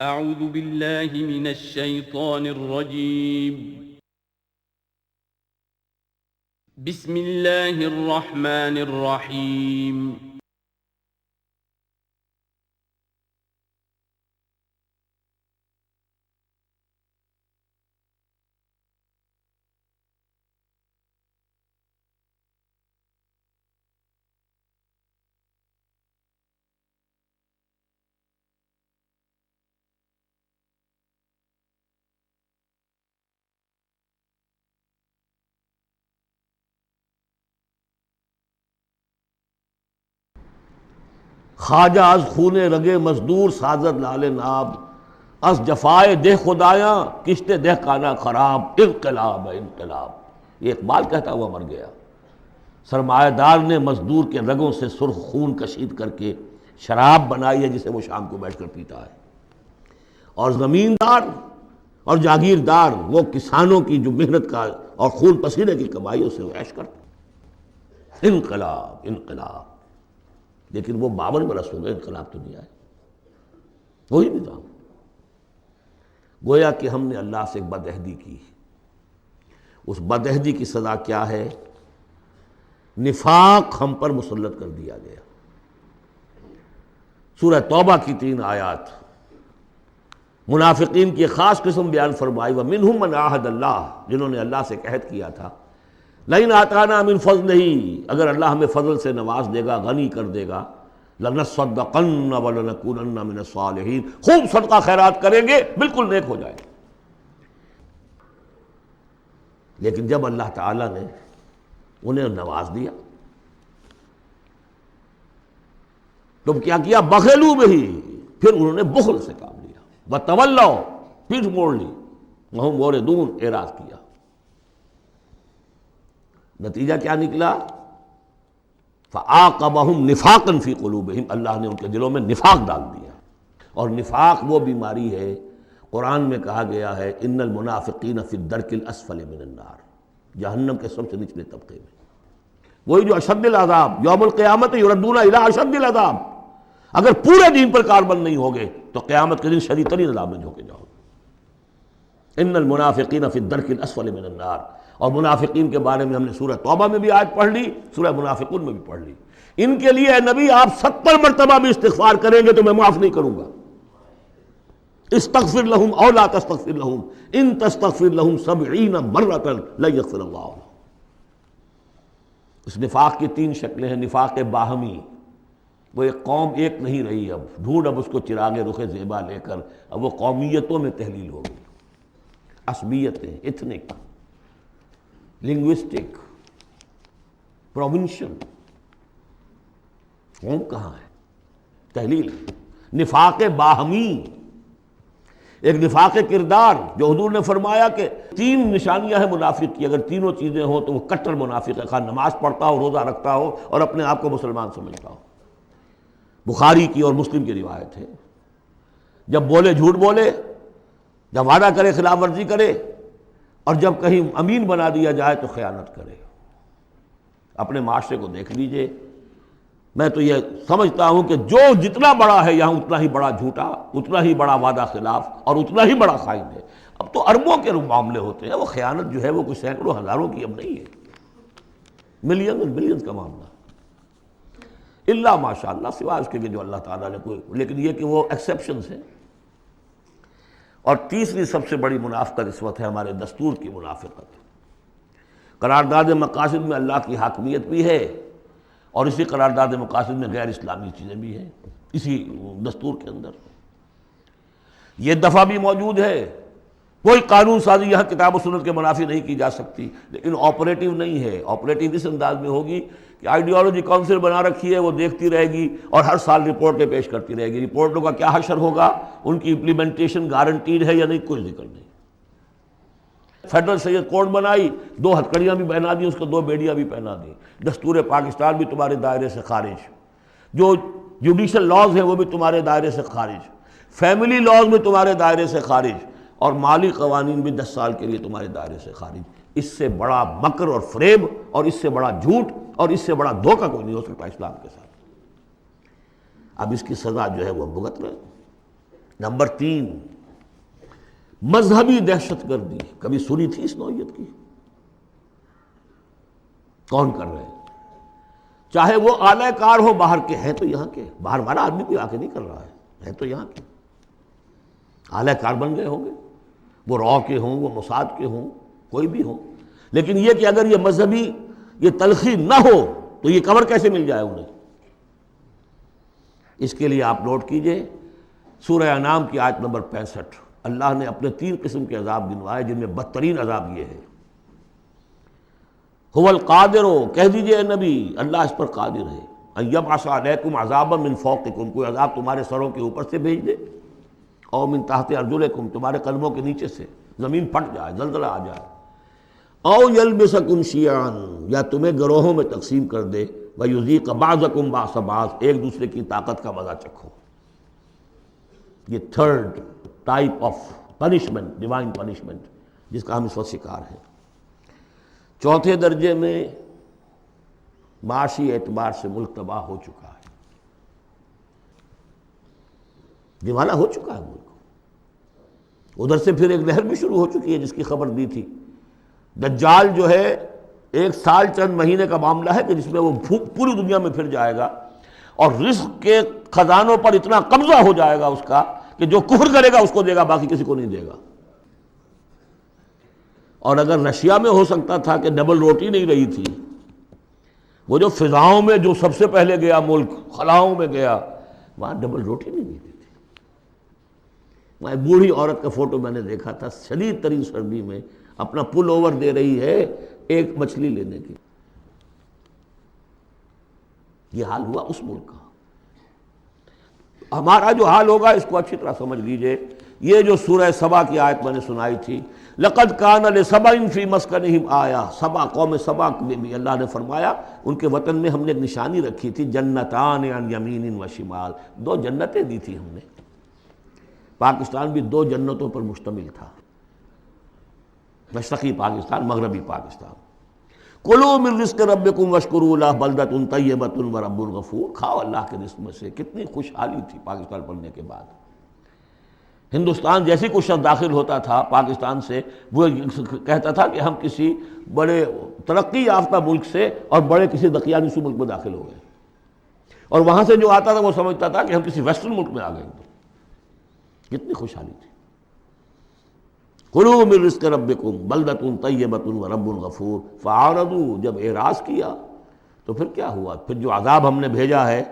اعوذ باللہ من الشیطان الرجیم بسم اللہ الرحمن الرحیم خواجہ از خون رگے مزدور سازد لال ناب، از جفائے دہ خدایاں کشت دہ کانا خراب، انقلاب ہے انقلاب۔ یہ اقبال کہتا ہوا مر گیا۔ سرمایہ دار نے مزدور کے رگوں سے سرخ خون کشید کر کے شراب بنائی ہے جسے وہ شام کو بیٹھ کر پیتا ہے، اور زمیندار اور جاگیردار وہ کسانوں کی جو محنت کا اور خون پسینے کی کمائی اسے وہ عیش کرتے۔ انقلاب انقلاب، لیکن وہ 52 برس ہو گئے انقلاب تو نہیں آئے، وہی نظام۔ گویا کہ ہم نے اللہ سے ایک بدعہدی کی، اس بدعہدی کی سزا کیا ہے؟ نفاق ہم پر مسلط کر دیا گیا۔ سورہ توبہ کی 3 آیات منافقین کی خاص قسم بیان فرمائی، وَمِنْهُمْ مَنْ عَاهَدَ اللَّهُ، جنہوں نے اللہ سے عہد کیا تھا، لَئِنْ آتَانَا مِنْ فَضْلِهِ، اگر اللہ ہمیں فضل سے نواز دے گا، غنی کر دے گا، لَنَصَّدَّقَنَّ وَلَنَكُونَنَّ مِنَ الصَّالِحِينَ، خوب صدقہ خیرات کریں گے، بالکل نیک ہو جائیں۔ لیکن جب اللہ تعالیٰ نے انہیں نواز دیا تو کیا کیا؟ بخلوا بہ، پھر انہوں نے بخل سے کام لیا، وَتَوَلَّوْا، پیٹھ موڑ لی، وَهُمْ مُعْرِضُونَ، اعراض کیا۔ نتیجہ کیا نکلا؟ فَعَاقَبَهُمْ نِفَاقًا فِي قُلُوبِهِمْ، اللہ نے ان کے دلوں میں نفاق ڈال دیا۔ اور نفاق وہ بیماری ہے، قرآن میں کہا گیا ہے ان المنافقین فی الدرک الاسفل من النار، جہنم کے سب سے نچلے طبقے میں۔ وہی جو اشد العذاب، یوم القیامت یردون الی اشد العذاب، اگر پورے دین پر کاربند نہیں ہوگے تو قیامت کے دن شدید ترین عذاب میں جھونکے جاؤ گے۔ ان المنافقین فی الدرک الاسفل من النار، اور منافقین کے بارے میں ہم نے سورہ توبہ میں بھی آیت پڑھ لی، سورہ منافقون میں بھی پڑھ لی۔ ان کے لیے اے نبی آپ 70 مرتبہ بھی استغفار کریں گے تو میں معاف نہیں کروں گا۔ استغفر لہم او لا تستغفر لہم ان تستغفر لہم 70 مرۃ لن یغفر اللہ لہم۔ اس نفاق کی 3 شکلیں ہیں۔ نفاق باہمی، وہ ایک قوم ایک نہیں رہی، اب ڈھونڈ اب اس کو چراغ رخ زیبا لے کر، اب وہ قومیتوں میں تحلیل ہو گئی، عصبیتیں، ایتھنک، لنگوسٹک، پروونشل، قوم کہاں ہے؟ تحلیل۔ نفاق باہمی، ایک نفاق کردار، جو حضور نے فرمایا کہ 3 نشانیاں ہیں منافق کی، اگر تینوں چیزیں ہوں تو وہ کٹر منافق ہے، خواہ نماز پڑھتا ہو، روزہ رکھتا ہو اور اپنے آپ کو مسلمان سمجھتا ہو۔ بخاری کی اور مسلم کی روایت ہے، جب بولے جھوٹ بولے، جب وعدہ کرے خلاف ورزی کرے، اور جب کہیں امین بنا دیا جائے تو خیانت کرے۔ اپنے معاشرے کو دیکھ لیجئے، میں تو یہ سمجھتا ہوں کہ جو جتنا بڑا ہے یہاں اتنا ہی بڑا جھوٹا، اتنا ہی بڑا وعدہ خلاف اور اتنا ہی بڑا خائن ہے۔ اب تو اربوں کے معاملے ہوتے ہیں، وہ خیانت جو ہے وہ کوئی سینکڑوں ہزاروں کی اب نہیں ہے، ملین اور بلینز کا معاملہ، الا ماشاء اللہ، سوائے اس کے کہ جو اللہ تعالیٰ نے کوئی، لیکن یہ کہ وہ ایکسیپشنز ہیں۔ اور تیسری سب سے بڑی منافقت اس وقت ہے ہمارے دستور کی منافقت۔ قرارداد مقاصد میں اللہ کی حاکمیت بھی ہے، اور اسی قرارداد مقاصد میں غیر اسلامی چیزیں بھی ہیں، اسی دستور کے اندر یہ دفعہ بھی موجود ہے۔ کوئی قانون سازی یہاں کتاب و سنت کے منافی نہیں کی جا سکتی، لیکن آپریٹو نہیں ہے۔ آپریٹو اس انداز میں ہوگی کہ آئیڈیالوجی کونسل بنا رکھی ہے، وہ دیکھتی رہے گی اور ہر سال رپورٹیں پیش کرتی رہے گی۔ رپورٹوں کا کیا حشر ہوگا، ان کی امپلیمنٹیشن گارنٹیڈ ہے یا نہیں، کوئی ذکر نہیں۔ فیڈرل سید کوڈ بنائی، 2 ہتھکڑیاں بھی پہنا دی، اس کو 2 بیڑیاں بھی پہنا دی۔ دستور پاکستان بھی تمہارے دائرے سے خارج، جو جوڈیشل لاز ہیں وہ بھی تمہارے دائرے سے خارج، فیملی لاز میں تمہارے دائرے سے خارج، اور مالی قوانین بھی 10 سال کے لیے تمہارے دائرے سے خارج۔ اس سے بڑا مکر اور فریب اور اس سے بڑا جھوٹ اور اس سے بڑا دھوکہ کوئی نہیں ہو سکتا اسلام کے ساتھ۔ اب اس کی سزا جو ہے وہ بھگت رہے۔ نمبر 3، مذہبی دہشت گردی. کبھی سنی تھی اس نوعیت کی؟ کون کر رہے ہیں؟ چاہے وہ اعلی کار ہو باہر کے، ہیں تو یہاں کے، باہر والا آدمی کوئی آ کے نہیں کر رہا ہے تو یہاں کے اعلی کار بن گئے ہوں گے، وہ را کے ہوں، وہ موساد کے ہوں، کوئی بھی ہوں. لیکن یہ کہ اگر یہ مذہبی یہ تلخی نہ ہو تو یہ کور کیسے مل جائے انہیں؟ اس کے لیے آپ نوٹ کیجئے سورہ انعام کی آیت نمبر 65. اللہ نے اپنے 3 قسم کے عذاب گنوائے، جن میں بدترین عذاب یہ ہے. هو القادر، کہہ دیجئے نبی اللہ اس پر قادر ہے، ان یبعث علیکم عذابا من فوقکم، کوئی عذاب تمہارے سروں کے اوپر سے بھیج دے، او من تحت ارجلکم، تمہارے قدموں کے نیچے سے زمین پھٹ جائے، زلزلہ آ جائے، او یلبسکم شیعا، یا تمہیں گروہوں میں تقسیم کر دے، ویذیق بعضکم بعض بعض، ایک دوسرے کی طاقت کا مزہ چکھو. یہ 3rd type of punishment, divine punishment, جس کا ہم اس وقت شکار ہیں. 4تھے درجے میں معاشی اعتبار سے ملک تباہ ہو چکا ہے، دیوانہ ہو چکا ہے ملک. ادھر سے پھر ایک لہر بھی شروع ہو چکی ہے جس کی خبر دی تھی. دجال جو ہے 1 سال چند مہینے کا معاملہ ہے کہ جس میں وہ پوری دنیا میں پھر جائے گا، اور رزق کے خزانوں پر اتنا قبضہ ہو جائے گا اس کا کہ جو کفر کرے گا اس کو دے گا، باقی کسی کو نہیں دے گا. اور اگر رشیا میں ہو سکتا تھا کہ ڈبل روٹی نہیں رہی تھی، وہ جو فضاؤں میں جو سب سے پہلے گیا ملک، خلاؤں میں گیا، وہاں ڈبل روٹی نہیں ملتی تھی. وہاں ایک بوڑھی عورت کا فوٹو میں نے دیکھا تھا، شدید ترین سردی میں اپنا پل اوور دے رہی ہے ایک مچھلی لینے کی. یہ حال ہوا اس ملک کا. ہمارا جو حال ہوگا اس کو اچھی طرح سمجھ لیجئے. یہ جو سورہ سبا کی آیت میں نے سنائی تھی، لَقَدْ كَانَ لِسَبَإٍ فِي مَسْكَنِهِمْ آیَةٌ، سبا قوم سبا میں بھی اللہ نے فرمایا ان کے وطن میں ہم نے ایک نشانی رکھی تھی، جنتان عن یمین و شمال، 2 جنتیں دی تھی ہم نے. پاکستان بھی 2 جنتوں پر مشتمل تھا، مشرقی پاکستان، مغربی پاکستان. کلوا من رزق ربکم واشکروا لہ بلدۃ طیبۃ ورب غفور، کھاؤ اللہ کے رزق میں سے. کتنی خوشحالی تھی پاکستان بننے کے بعد. ہندوستان جیسی کوئی شخص داخل ہوتا تھا پاکستان سے، وہ کہتا تھا کہ ہم کسی بڑے ترقی یافتہ ملک سے اور بڑے کسی دقیانوسی ملک میں داخل ہو گئے، اور وہاں سے جو آتا تھا وہ سمجھتا تھا کہ ہم کسی ویسٹرن ملک میں آ گئے. کتنی خوشحالی تھی. کلوا من رزق ربکم بلدۃ طیبۃ ورب غفور. فاعرضوا، جب اعراض کیا تو پھر کیا ہوا؟ پھر جو عذاب ہم نے بھیجا ہے،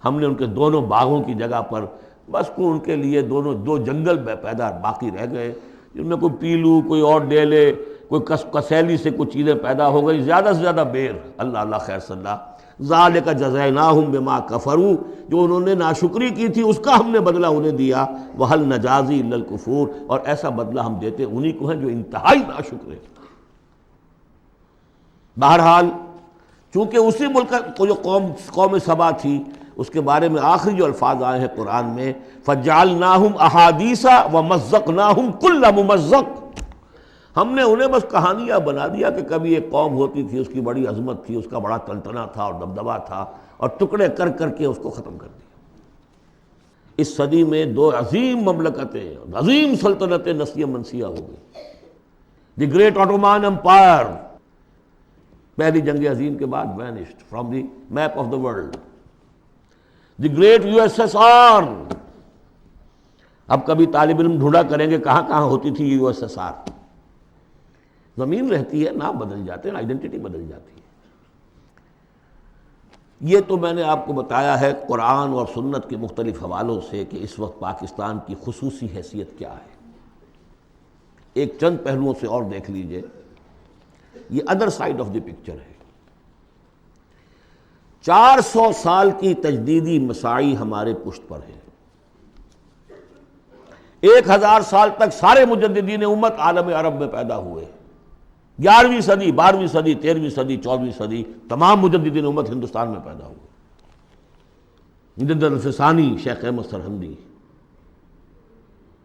ہم نے ان کے دونوں باغوں کی جگہ پر بس کو ان کے لیے 2 جنگل پیدا باقی رہ گئے، جن میں کوئی پیلو، کوئی اور ڈیلے، کوئی کسیلی سے کچھ چیزیں پیدا ہو گئی، زیادہ سے زیادہ بیر. اللہ اللہ خیر صلی اللہ. ذالک جزیناہم بما کفروا، جو انہوں نے ناشکری کی تھی اس کا ہم نے بدلہ انہیں دیا. وہل نجازی الا الکفور، اور ایسا بدلہ ہم دیتے انہی کو ہیں جو انتہائی ناشکر ہیں. بہرحال چونکہ اسی ملک کو جو قوم سبا تھی، اس کے بارے میں آخری جو الفاظ آئے ہیں قرآن میں، فَجَعَلْنَاهُمْ أَحَادِيثَ وَمَزَّقْنَاهُمْ كُلَّ مُمَزَّقٍ، ہم نے انہیں بس کہانیاں بنا دیا کہ کبھی ایک قوم ہوتی تھی، اس کی بڑی عظمت تھی، اس کا بڑا تلطنہ تھا اور دبدبہ تھا، اور ٹکڑے کر کر کے اس کو ختم کر دیا. اس صدی میں 2 عظیم مملکتیں، عظیم سلطنتیں نسیہ منسیہ ہو گئی. دی گریٹ آٹومان امپائر، پہلی جنگ عظیم کے بعد vanished from the map of the world. The great USSR، اب کبھی طالب علم ڈھونڈا کریں گے کہاں کہاں ہوتی تھی USSR. زمین رہتی ہے، نام بدل جاتے ہیں، آئیڈینٹی بدل جاتی ہے. یہ تو میں نے آپ کو بتایا ہے قرآن اور سنت کے مختلف حوالوں سے کہ اس وقت پاکستان کی خصوصی حیثیت کیا ہے. ایک چند پہلوؤں سے اور دیکھ لیجئے. یہ other side of the picture ہے. 400 سال کی تجدیدی مساعی ہمارے پشت پر ہے. 1000 سال تک سارے مجددین امت عالم عرب میں پیدا ہوئے. 11ویں صدی، 12ویں صدی، 13ویں صدی، 14ویں صدی تمام مجددین امت ہندوستان میں پیدا ہوئے. مجدد الفسانی شیخ احمد سرہندی،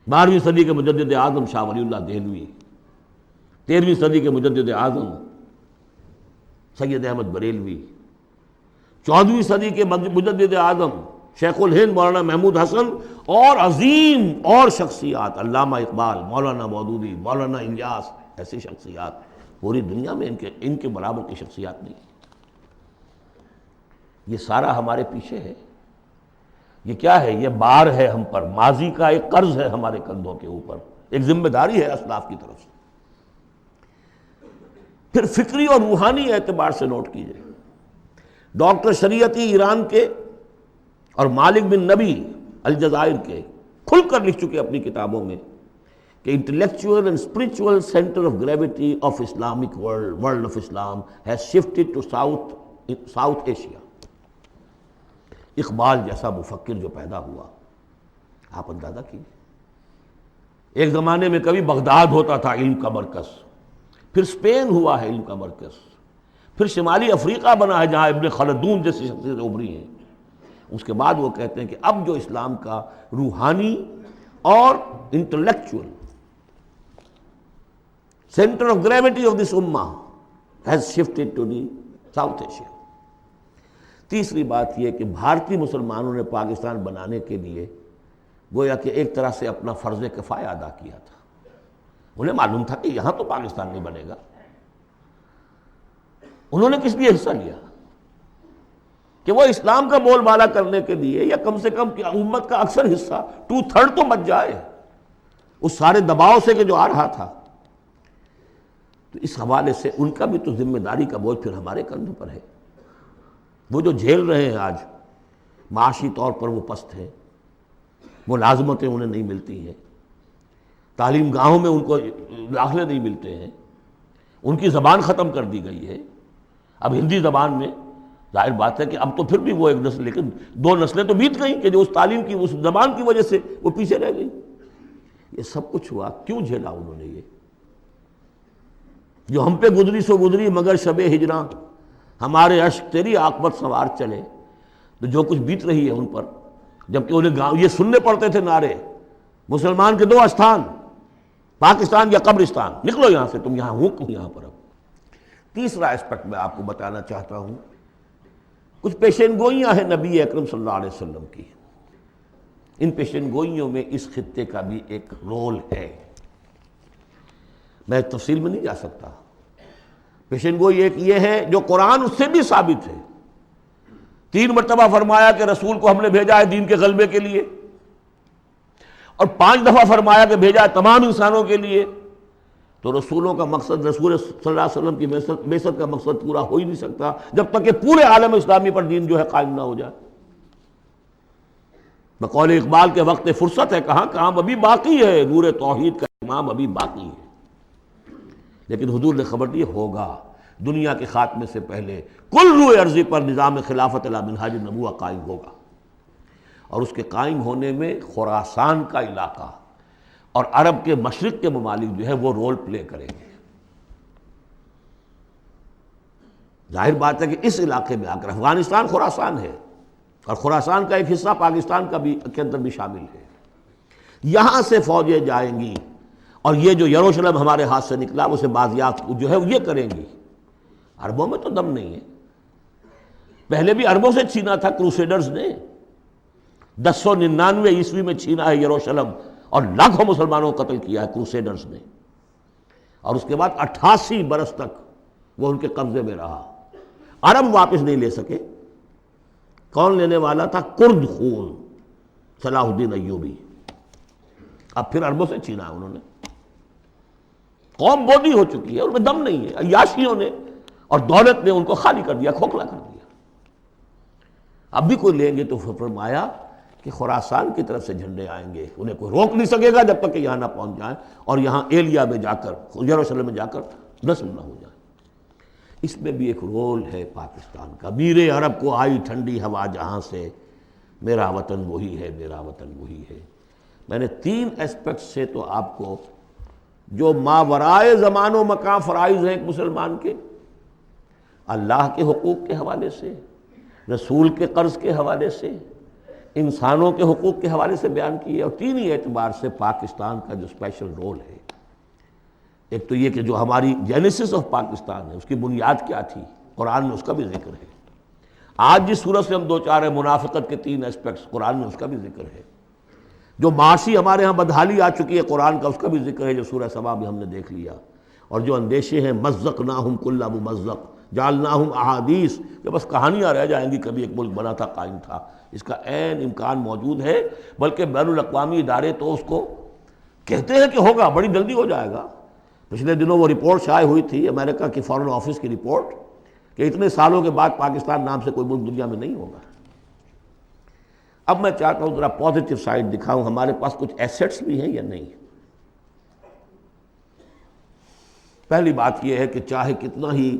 12ویں صدی کے مجدد اعظم شاہ ولی اللہ دہلوی، 13ویں صدی کے مجدد اعظم سید احمد بریلوی، 14ویں صدی کے مجدد اعظم شیخ الہند مولانا محمود حسن اور عظیم اور شخصیات، علامہ اقبال، مولانا مودودی، مولانا الیاس، ایسی شخصیات پوری دنیا میں ان کے برابر کی شخصیات نہیں۔ یہ سارا ہمارے پیچھے ہے۔ یہ کیا ہے؟ یہ بار ہے ہم پر، ماضی کا ایک قرض ہے ہمارے کندھوں کے اوپر، ایک ذمہ داری ہے اسلاف کی طرف سے۔ پھر فکری اور روحانی اعتبار سے نوٹ کیجئے، ڈاکٹر شریعتی ایران کے اور مالک بن نبی الجزائر کے کھل کر لکھ چکے اپنی کتابوں میں کہ intellectual and spiritual centre of gravity of Islamic world of Islam has shifted to South Asia. Iqbal جیسا مفکر جو پیدا ہوا، آپ اندازہ کیجیے، ایک زمانے میں کبھی بغداد ہوتا تھا علم کا مرکز، پھر اسپین ہوا ہے علم کا مرکز، پھر شمالی افریقہ بنا ہے جہاں ابن خلدون جیسی شخصیتیں ابھری ہیں۔ اس کے بعد وہ کہتے ہیں کہ اب جو اسلام کا روحانی اور intellectual centre of gravity of this امہ has shifted to the South Asia. تیسری بات یہ کہ بھارتی مسلمانوں نے پاکستان بنانے کے لیے گویا کہ ایک طرح سے اپنا فرض کفایہ ادا کیا تھا۔ انہیں معلوم تھا کہ یہاں تو پاکستان نہیں بنے گا، انہوں نے کس لیے حصہ لیا؟ کہ وہ اسلام کا بول بالا کرنے کے لیے، یا کم سے کم امت کا اکثر حصہ 2/3 تو بچ جائے اس سارے دباؤ سے کہ جو آ رہا تھا۔ تو اس حوالے سے ان کا بھی تو ذمہ داری کا بوجھ پھر ہمارے کندھوں پر ہے۔ وہ جو جھیل رہے ہیں آج، معاشی طور پر وہ پست ہیں، ملازمتیں انہیں نہیں ملتی ہیں، تعلیم گاہوں میں ان کو داخلے نہیں ملتے ہیں، ان کی زبان ختم کر دی گئی ہے۔ اب ہندی زبان میں ظاہر بات ہے کہ اب تو پھر بھی وہ ایک نسل، لیکن 2 نسلیں تو بیت گئیں کہ جو اس تعلیم کی، اس زبان کی وجہ سے وہ پیچھے رہ گئی۔ یہ سب کچھ ہوا، کیوں جھیلا انہوں نے؟ یہ جو ہم پہ گزری سو گزری مگر شب ہجراں، ہمارے اشک تیری عاقبت سوار چلے، تو جو کچھ بیت رہی ہے ان پر، جبکہ انہیں یہ سننے پڑتے تھے نعرے، مسلمان کے 2 استھان، پاکستان یا قبرستان، نکلو یہاں سے، تم یہاں ہو یہاں پر۔ اب تیسرا اسپیکٹ میں آپ کو بتانا چاہتا ہوں، کچھ پیشین گوئیاں ہیں نبی اکرم صلی اللہ علیہ وسلم کی۔ ان پیشین گوئیوں میں اس خطے کا بھی ایک رول ہے، میں تفصیل میں نہیں جا سکتا۔ پیشین گوئی ایک یہ ہے جو قرآن اس سے بھی ثابت ہے، 3 مرتبہ فرمایا کہ رسول کو ہم نے بھیجا ہے دین کے غلبے کے لیے، اور 5 دفعہ فرمایا کہ بھیجا ہے تمام انسانوں کے لیے۔ تو رسولوں کا مقصد، رسول صلی اللہ علیہ وسلم کی بعثت کا مقصد پورا ہو ہی نہیں سکتا جب تک کہ پورے عالم اسلامی پر دین جو ہے قائم نہ ہو جائے۔ بقول اقبال کے وقت فرصت ہے کہاں، کام ابھی باقی ہے، نور توحید کا امام ابھی باقی ہے۔ لیکن حضور نے خبر دی ہوگا، دنیا کے خاتمے سے پہلے کل روئے ارضی پر نظام خلافت علی منہاج النبوہ قائم ہوگا، اور اس کے قائم ہونے میں خراسان کا علاقہ اور عرب کے مشرق کے ممالک جو ہے وہ رول پلے کریں گے۔ ظاہر بات ہے کہ اس علاقے میں آ کر افغانستان خراسان ہے، اور خراسان کا ایک حصہ پاکستان کا بھی کے اندر بھی شامل ہے۔ یہاں سے فوجیں جائیں گی، اور یہ جو یروشلم ہمارے ہاتھ سے نکلا اسے بازیافت جو ہے یہ کریں گی۔ عربوں میں تو دم نہیں ہے، پہلے بھی عربوں سے چھینا تھا کروسیڈرز نے، 1099 عیسوی میں چھینا ہے یروشلم، اور لاکھوں مسلمانوں کو قتل کیا ہے کروسیڈرز نے، اور اس کے بعد 88 برس تک وہ ان کے قبضے میں رہا۔ عرب واپس نہیں لے سکے، کون لینے والا تھا؟ کرد خون، صلاح الدین ایوبی۔ اب پھر عربوں سے چھینا ہے انہوں نے، قوم بودی ہو چکی ہے، ان میں دم نہیں ہے، عیاشیوں نے اور دولت نے ان کو خالی کر دیا، کھوکھلا کر دیا۔ اب بھی کوئی لیں گے تو فرمایا کہ خراسان کی طرف سے جھنڈے آئیں گے، انہیں کوئی روک نہیں سکے گا جب تک کہ یہاں نہ پہنچ جائیں، اور یہاں ایلیا میں جا کر، یروشلم میں جا کر نصب نہ ہو جائیں۔ اس میں بھی ایک رول ہے پاکستان کا۔ میرے عرب کو آئی ٹھنڈی ہوا جہاں سے، میرا وطن وہی ہے، میرا وطن وہی ہے۔ میں نے 3 اسپیکٹ سے تو آپ کو جو ماورائے زمان و مکان فرائض ہیں ایک مسلمان کے، اللہ کے حقوق کے حوالے سے، رسول کے قرض کے حوالے سے، انسانوں کے حقوق کے حوالے سے بیان کیے، اور 3 ہی اعتبار سے پاکستان کا جو اسپیشل رول ہے۔ ایک تو یہ کہ جو ہماری جینیسس آف پاکستان ہے، اس کی بنیاد کیا تھی، قرآن میں اس کا بھی ذکر ہے۔ آج جس صورت سے ہم دو چار ہیں، منافقت کے 3 اسپیکٹس، قرآن میں اس کا بھی ذکر ہے۔ جو معاشی ہمارے ہاں بدحالی آ چکی ہے قرآن کا، اس کا بھی ذکر ہے جو سورہ سبا بھی ہم نے دیکھ لیا۔ اور جو اندیشے ہیں، مزقناہم کل ممزق جعلناہم احادیث، کہ بس کہانیاں رہ جائیں گی، کبھی ایک ملک بنا تھا، قائم تھا، اس کا عین امکان موجود ہے، بلکہ بین الاقوامی ادارے تو اس کو کہتے ہیں کہ ہوگا، بڑی جلدی ہو جائے گا۔ پچھلے دنوں وہ رپورٹ شائع ہوئی تھی امریکہ کی فارن آفس کی رپورٹ، کہ اتنے سالوں کے بعد پاکستان نام سے کوئی ملک دنیا میں نہیں ہوگا۔ اب میں چاہتا ہوں ذرا پازیٹیو سائڈ دکھاؤں، ہمارے پاس کچھ ایسٹس بھی ہیں یا نہیں۔ پہلی بات یہ ہے کہ چاہے کتنا ہی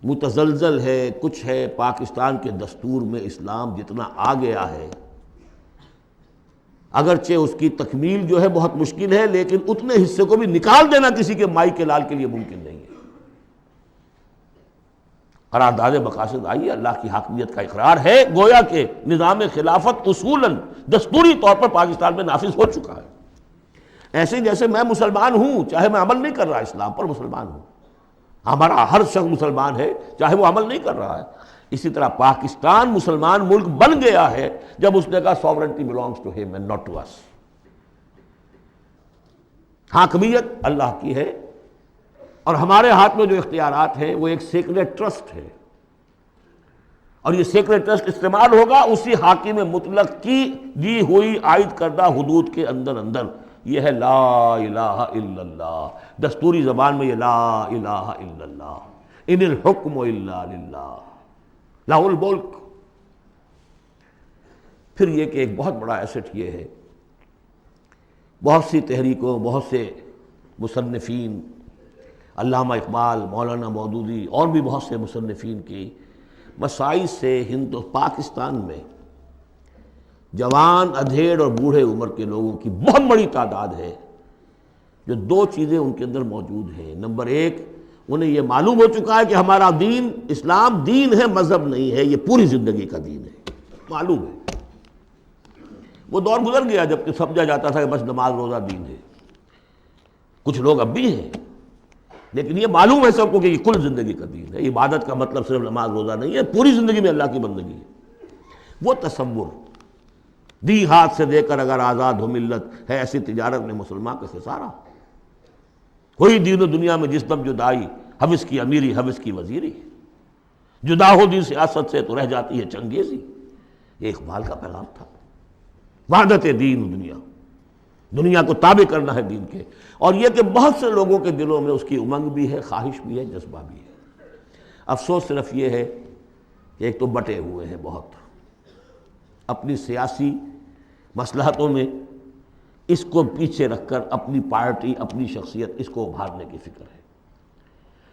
متزلزل ہے، کچھ ہے، پاکستان کے دستور میں اسلام جتنا آ گیا ہے، اگرچہ اس کی تکمیل جو ہے بہت مشکل ہے، لیکن اتنے حصے کو بھی نکال دینا کسی کے مائی کے لال کے لیے ممکن نہیں ہے۔ قرارداد مقاصد آئی ہے، اللہ کی حاکمیت کا اقرار ہے، گویا کہ نظام خلافت اصولاً دستوری طور پر پاکستان میں نافذ ہو چکا ہے۔ ایسے جیسے میں مسلمان ہوں، چاہے میں عمل نہیں کر رہا اسلام پر، مسلمان ہوں، ہمارا ہر شخص مسلمان ہے چاہے وہ عمل نہیں کر رہا ہے، اسی طرح پاکستان مسلمان ملک بن گیا ہے جب اس نے کہا sovereignty belongs to him and not to us۔ حاکمیت اللہ کی ہے، اور ہمارے ہاتھ میں جو اختیارات ہیں وہ ایک سیکریٹ ٹرسٹ ہے، اور یہ سیکریٹ ٹرسٹ استعمال ہوگا اسی حاکم مطلق کی دی ہوئی عائد کردہ حدود کے اندر۔ یہ ہے لا الہ الا اللہ، دستوری زبان میں یہ لا الہ الا اللہ، ان الحکم الا للہ لہ الملک۔ پھر یہ کہ ایک بہت بڑا ایسٹ یہ ہے، بہت سی تحریکوں، بہت سے مصنفین، علامہ اقبال، مولانا مودودی اور بھی بہت سے مصنفین کی مسائل سے پاکستان میں جوان، ادھیڑ اور بوڑھے عمر کے لوگوں کی بہت بڑی تعداد ہے جو 2 چیزیں ان کے اندر موجود ہیں۔ نمبر 1، انہیں یہ معلوم ہو چکا ہے کہ ہمارا دین اسلام دین ہے، مذہب نہیں ہے، یہ پوری زندگی کا دین ہے، معلوم ہے۔ وہ دور گزر گیا جب کہ سمجھا جاتا تھا کہ بس نماز روزہ دین ہے، کچھ لوگ اب بھی ہیں، لیکن یہ معلوم ہے سب کو کہ یہ کل زندگی کا دین ہے۔ عبادت کا مطلب صرف نماز روزہ نہیں ہے، پوری زندگی میں اللہ کی بندگی ہے۔ وہ تصور دی ہاتھ سے دے کر اگر آزاد ہو ملت ہے، ایسی تجارت میں مسلمان کا خسارہ۔ کوئی دین و دنیا میں جس دم جدائی، حوث کی امیری حوث کی وزیری، جدا ہو دین سیاست سے تو رہ جاتی ہے چنگیزی۔ یہ اقبال کا پیغام تھا، وحدت دین و دنیا، دنیا کو تابع کرنا ہے دین کے۔ اور یہ کہ بہت سے لوگوں کے دلوں میں اس کی امنگ بھی ہے، خواہش بھی ہے، جذبہ بھی ہے۔ افسوس صرف یہ ہے کہ ایک تو بٹے ہوئے ہیں بہت، اپنی سیاسی مصلحتوں میں اس کو پیچھے رکھ کر اپنی پارٹی، اپنی شخصیت، اس کو ابھارنے کی فکر ہے۔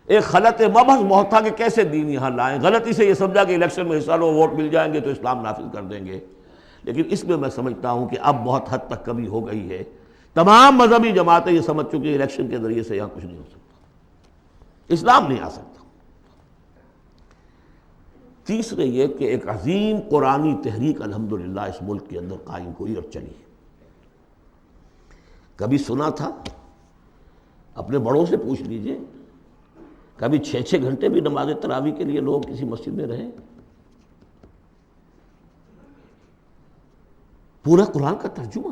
ایک خلط مبحث بہت تھا کہ کیسے دین یہاں لائیں، غلطی سے یہ سمجھا کہ الیکشن میں حصہ لو، ووٹ مل جائیں گے تو اسلام نافذ کر دیں گے، لیکن اس میں سمجھتا ہوں کہ اب بہت حد تک کمی ہو گئی ہے۔ تمام مذہبی جماعتیں یہ سمجھ چکی ہیں الیکشن کے ذریعے سے یہاں کچھ نہیں ہو سکتا، اسلام نہیں آ سکتا۔ تیسرے یہ کہ ایک عظیم قرآنی تحریک الحمدللہ اس ملک کے اندر قائم ہوئی اور چلی۔ کبھی سنا تھا؟ اپنے بڑوں سے پوچھ لیجئے، کبھی 6 گھنٹے بھی نماز تراویح کے لیے لوگ کسی مسجد میں رہے؟ پورا قرآن کا ترجمہ،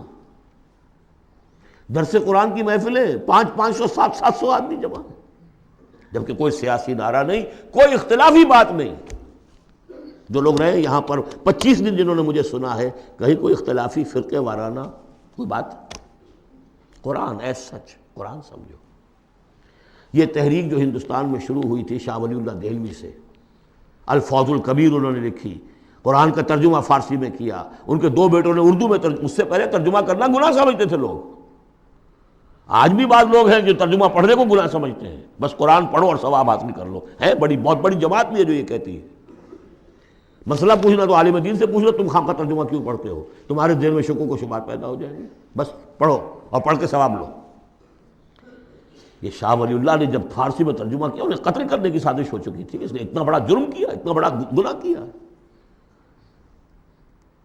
درس قرآن کی محفلیں 500 700 آدمی جمع ہیں، جبکہ کوئی سیاسی نعرہ نہیں، کوئی اختلافی بات نہیں۔ جو لوگ رہے یہاں پر 25 دن جنہوں نے مجھے سنا ہے، کہیں کوئی اختلافی فرقے وارانہ کوئی بات؟ قرآن ایز سچ، قرآن سمجھو۔ یہ تحریک جو ہندوستان میں شروع ہوئی تھی شاہ ولی اللہ دہلوی سے، الفوز الکبیر انہوں نے لکھی، قرآن کا ترجمہ فارسی میں کیا، ان کے 2 بیٹوں نے اردو میں اس سے پہلے ترجمہ کرنا گناہ سمجھتے تھے لوگ۔ آج بھی بعض لوگ ہیں جو ترجمہ پڑھنے کو گناہ سمجھتے ہیں، بس قرآن پڑھو اور ثواب حاصل کر لو۔ ہے بہت بڑی جماعت بھی ہے جو یہ کہتی ہے۔ مسئلہ پوچھنا تو عالم دین سے پوچھ لو، تم خام کا ترجمہ کیوں پڑھتے ہو؟ تمہارے ذہن میں شکوک و شبہات پیدا ہو جائیں گے، بس پڑھو اور پڑھ کے ثواب لو۔ یہ شاہ ولی اللہ نے جب فارسی میں ترجمہ کیا، انہیں قتل کرنے کی سازش ہو چکی تھی، اس نے اتنا بڑا جرم کیا، اتنا بڑا گناہ کیا۔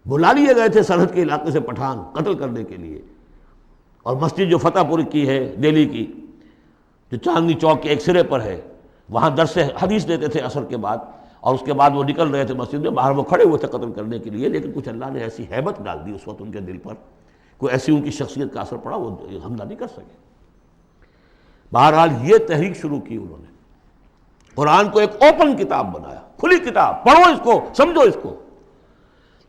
بلا لیے گئے تھے سرحد کے علاقے سے پٹھان قتل کرنے کے لیے، اور مسجد جو فتح پوری کی ہے دہلی کی، جو چاندنی چوک کے ایک سرے پر ہے، وہاں درس حدیث دیتے تھے عصر کے بعد، اور اس کے بعد وہ نکل رہے تھے مسجد میں، باہر وہ کھڑے ہوئے تھے قتل کرنے کے لیے، لیکن کچھ اللہ نے ایسی ہیبت ڈال دی اس وقت ان کے دل پر، کوئی ایسی ان کی شخصیت کا اثر پڑا، وہ حملہ نہیں کر سکے۔ بہرحال یہ تحریک شروع کی انہوں نے، قرآن کو ایک اوپن کتاب بنایا، کھلی کتاب، پڑھو اس کو، سمجھو اس کو۔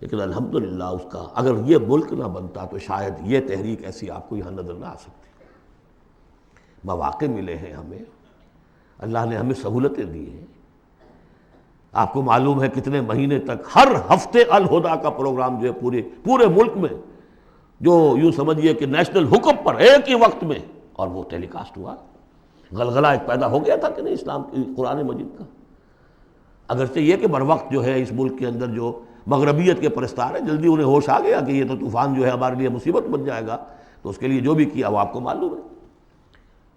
لیکن الحمدللہ اس کا اگر یہ ملک نہ بنتا تو شاید یہ تحریک ایسی آپ کو یہاں نظر نہ آ سکتی۔ مواقع ملے ہیں ہمیں، اللہ نے ہمیں سہولتیں دی ہیں۔ آپ کو معلوم ہے کتنے مہینے تک ہر ہفتے الہدیٰ کا پروگرام جو ہے پورے ملک میں، جو یوں سمجھیے کہ نیشنل حکم پر ایک ہی وقت میں، اور وہ ٹیلی کاسٹ ہوا۔ غلغلہ ایک پیدا ہو گیا تھا کہ نہیں اسلام قرآن مجید کا، اگرچہ یہ کہ بر وقت جو ہے اس ملک کے اندر جو مغربیت کے پرستار ہیں، جلدی انہیں ہوش آ گیا کہ یہ تو طوفان جو ہے ہمارے لیے مصیبت بن جائے گا، تو اس کے لیے جو بھی کیا وہ آپ کو معلوم ہے۔